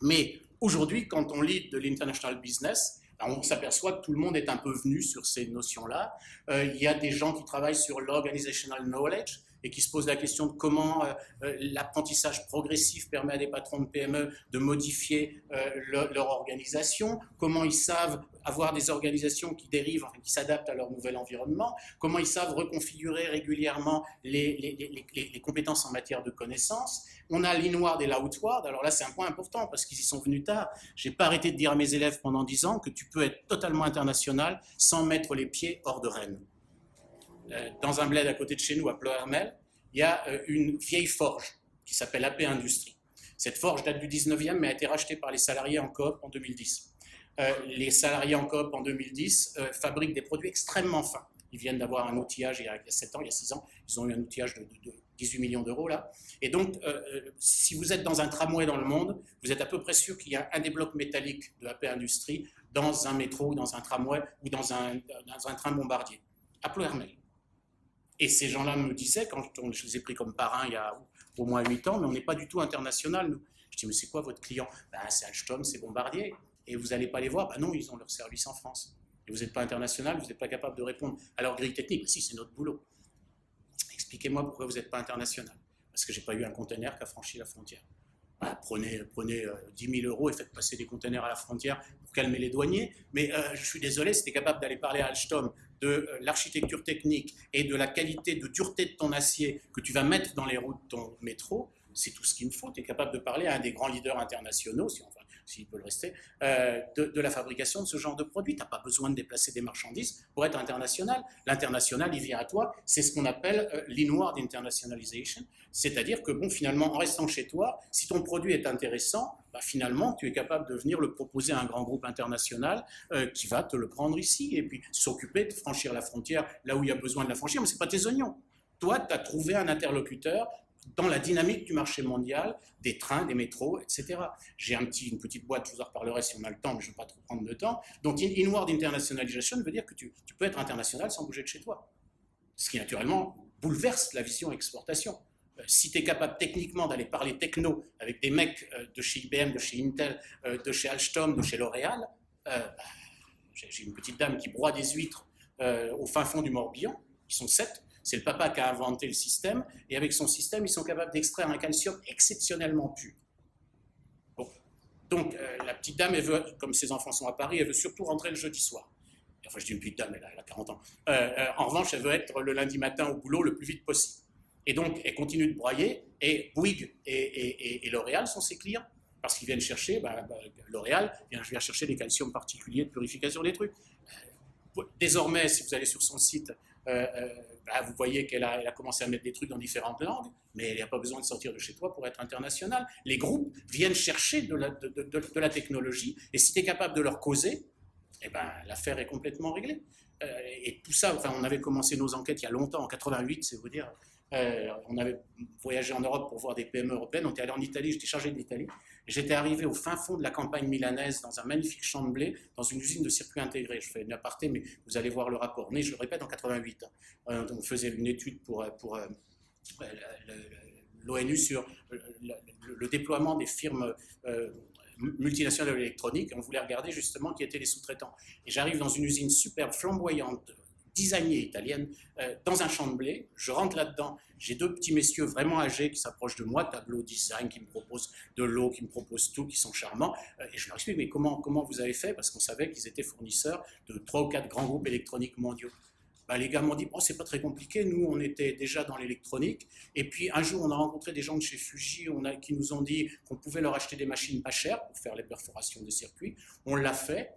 Mais aujourd'hui, quand on lit de l'international business, on s'aperçoit que tout le monde est un peu venu sur ces notions-là. Il y a des gens qui travaillent sur l'organizational knowledge et qui se posent la question de comment l'apprentissage progressif permet à des patrons de PME de modifier leur organisation, comment ils savent avoir des organisations qui dérivent, enfin, qui s'adaptent à leur nouvel environnement, comment ils savent reconfigurer régulièrement les compétences en matière de connaissances. On a l'Inward et l'Outward. Alors là, c'est un point important parce qu'ils y sont venus tard. Je n'ai pas arrêté de dire à mes élèves pendant 10 ans que tu peux être totalement international sans mettre les pieds hors de Rennes. Dans un bled à côté de chez nous, à Plohermel, il y a une vieille forge qui s'appelle AP Industrie. Cette forge date du 19e, mais a été rachetée par les salariés en coop en 2010. Les salariés en coop en 2010 fabriquent des produits extrêmement fins. Ils viennent d'avoir un outillage il y a 7 ans, il y a 6 ans, ils ont eu un outillage de 18 millions d'euros là. Et donc, si vous êtes dans un tramway dans le monde, vous êtes à peu près sûr qu'il y a un des blocs métalliques de AP Industrie dans un métro, ou dans un tramway, ou dans un train bombardier, à Ploërmel. Et ces gens-là me disaient, quand je les ai pris comme parrain il y a au moins 8 ans, mais on n'est pas du tout international, nous. Je dis, mais c'est quoi votre client? Ben, c'est Alstom, c'est Bombardier. Et vous n'allez pas les voir? Ben non, ils ont leur service en France. Et vous n'êtes pas international, vous n'êtes pas capable de répondre à leur grille technique. Ben, si, c'est notre boulot. Expliquez-moi pourquoi vous n'êtes pas international. Parce que je n'ai pas eu un conteneur qui a franchi la frontière. Ben, prenez 10 000 euros et faites passer des conteneurs à la frontière pour calmer les douaniers. Mais je suis désolé, si tu es capable d'aller parler à Alstom de l'architecture technique et de la qualité de dureté de ton acier que tu vas mettre dans les roues de ton métro, c'est tout ce qu'il me faut. Tu es capable de parler à un des grands leaders internationaux, s'il peut le rester, de la fabrication de ce genre de produits. Tu n'as pas besoin de déplacer des marchandises pour être international. L'international, il vient à toi. C'est ce qu'on appelle l'inward internationalization. C'est-à-dire que, bon, finalement, en restant chez toi, si ton produit est intéressant, bah, finalement, tu es capable de venir le proposer à un grand groupe international qui va te le prendre ici et puis s'occuper de franchir la frontière là où il y a besoin de la franchir. Mais ce n'est pas tes oignons. Toi, tu as trouvé un interlocuteur dans la dynamique du marché mondial, des trains, des métros, etc. J'ai une petite boîte, je vous en reparlerai si on a le temps, mais je ne vais pas trop prendre de temps. Donc, inward internationalization veut dire que tu peux être international sans bouger de chez toi. Ce qui, naturellement, bouleverse la vision exportation. Si tu es capable techniquement d'aller parler techno avec des mecs de chez IBM, de chez Intel, de chez Alstom, de chez L'Oréal, j'ai une petite dame qui broie des huîtres au fin fond du Morbihan, ils sont 7. C'est le papa qui a inventé le système, et avec son système, ils sont capables d'extraire un calcium exceptionnellement pur. Bon. Donc, la petite dame, elle veut, comme ses enfants sont à Paris, elle veut surtout rentrer le jeudi soir. Enfin, je dis une petite dame, elle a 40 ans. En revanche, elle veut être le lundi matin au boulot le plus vite possible. Et donc, elle continue de broyer, et Bouygues et L'Oréal sont ses clients, parce qu'ils viennent chercher, L'Oréal vient chercher des calciums particuliers de purification des trucs. Désormais, si vous allez sur son site, vous voyez qu'elle a commencé à mettre des trucs dans différentes langues, mais il n'y a pas besoin de sortir de chez toi pour être international. Les groupes viennent chercher de la technologie, et si tu es capable de leur causer, eh ben, l'affaire est complètement réglée. Et tout ça, on avait commencé nos enquêtes il y a longtemps, en 88, c'est vous dire. On avait voyagé en Europe pour voir des PME européennes. On était allé en Italie, j'étais chargé de l'Italie. J'étais arrivé au fin fond de la campagne milanaise, dans un magnifique champ de blé, dans une usine de circuits intégrés. Je fais une aparté, mais vous allez voir le rapport. Mais je le répète, en 88. On faisait une étude pour l'ONU sur le déploiement des firmes multinationales de l'électronique. On voulait regarder justement qui étaient les sous-traitants. Et j'arrive dans une usine superbe, flamboyante, designée italienne, dans un champ de blé. Je rentre là-dedans, j'ai deux petits messieurs vraiment âgés qui s'approchent de moi, tableau design, qui me proposent de l'eau, qui me proposent tout, qui sont charmants. Et je leur explique, mais comment vous avez fait? Parce qu'on savait qu'ils étaient fournisseurs de 3 ou 4 grands groupes électroniques mondiaux. Les gars m'ont dit, oh, c'est pas très compliqué, nous on était déjà dans l'électronique, et puis un jour on a rencontré des gens de chez Fuji qui nous ont dit qu'on pouvait leur acheter des machines pas chères pour faire les perforations des circuits, on l'a fait,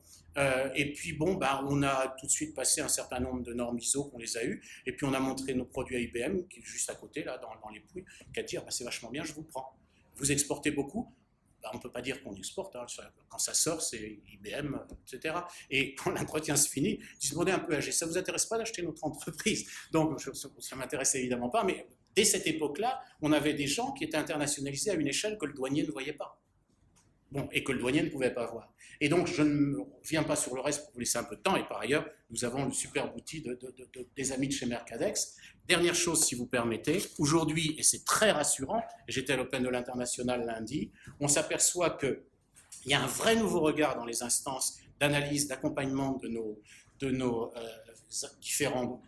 et puis bon, on a tout de suite passé un certain nombre de normes ISO qu'on les a eues, et puis on a montré nos produits à IBM, qui est juste à côté, là, dans les Pouilles, qui a dit, c'est vachement bien, je vous prends. Vous exportez beaucoup? On ne peut pas dire qu'on exporte, hein. Quand ça sort, c'est IBM, etc. Et quand l'entretien se finit, ils se demandaient un peu âgé, ça ne vous intéresse pas d'acheter notre entreprise? Donc, ça ne m'intéressait évidemment pas, mais dès cette époque-là, on avait des gens qui étaient internationalisés à une échelle que le douanier ne voyait pas. Bon, et que le douanier ne pouvait pas voir. Et donc, je ne reviens pas sur le reste pour vous laisser un peu de temps, et par ailleurs, nous avons le superbe outil des amis de chez Mercadex. Dernière chose, si vous permettez, aujourd'hui, et c'est très rassurant, j'étais à l'Open de l'International lundi, on s'aperçoit qu'il y a un vrai nouveau regard dans les instances d'analyse, d'accompagnement de nos différents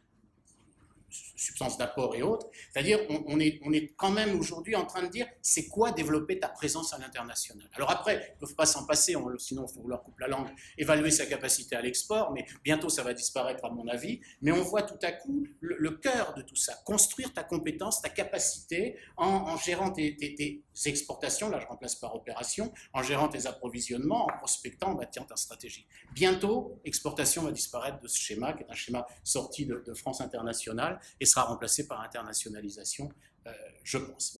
substances d'apport et autres, c'est-à-dire on est quand même aujourd'hui en train de dire c'est quoi développer ta présence à l'international. Alors après, ils ne peuvent pas s'en passer, sinon il faut leur couper la langue, évaluer sa capacité à l'export, mais bientôt ça va disparaître à mon avis, mais on voit tout à coup le cœur de tout ça, construire ta compétence, ta capacité en gérant tes exportations, là je remplace par opération, en gérant tes approvisionnements, en prospectant, tiens, ta stratégie. Bientôt, exportation va disparaître de ce schéma, qui est un schéma sorti de France internationale, et sera remplacé par internationalisation, je pense.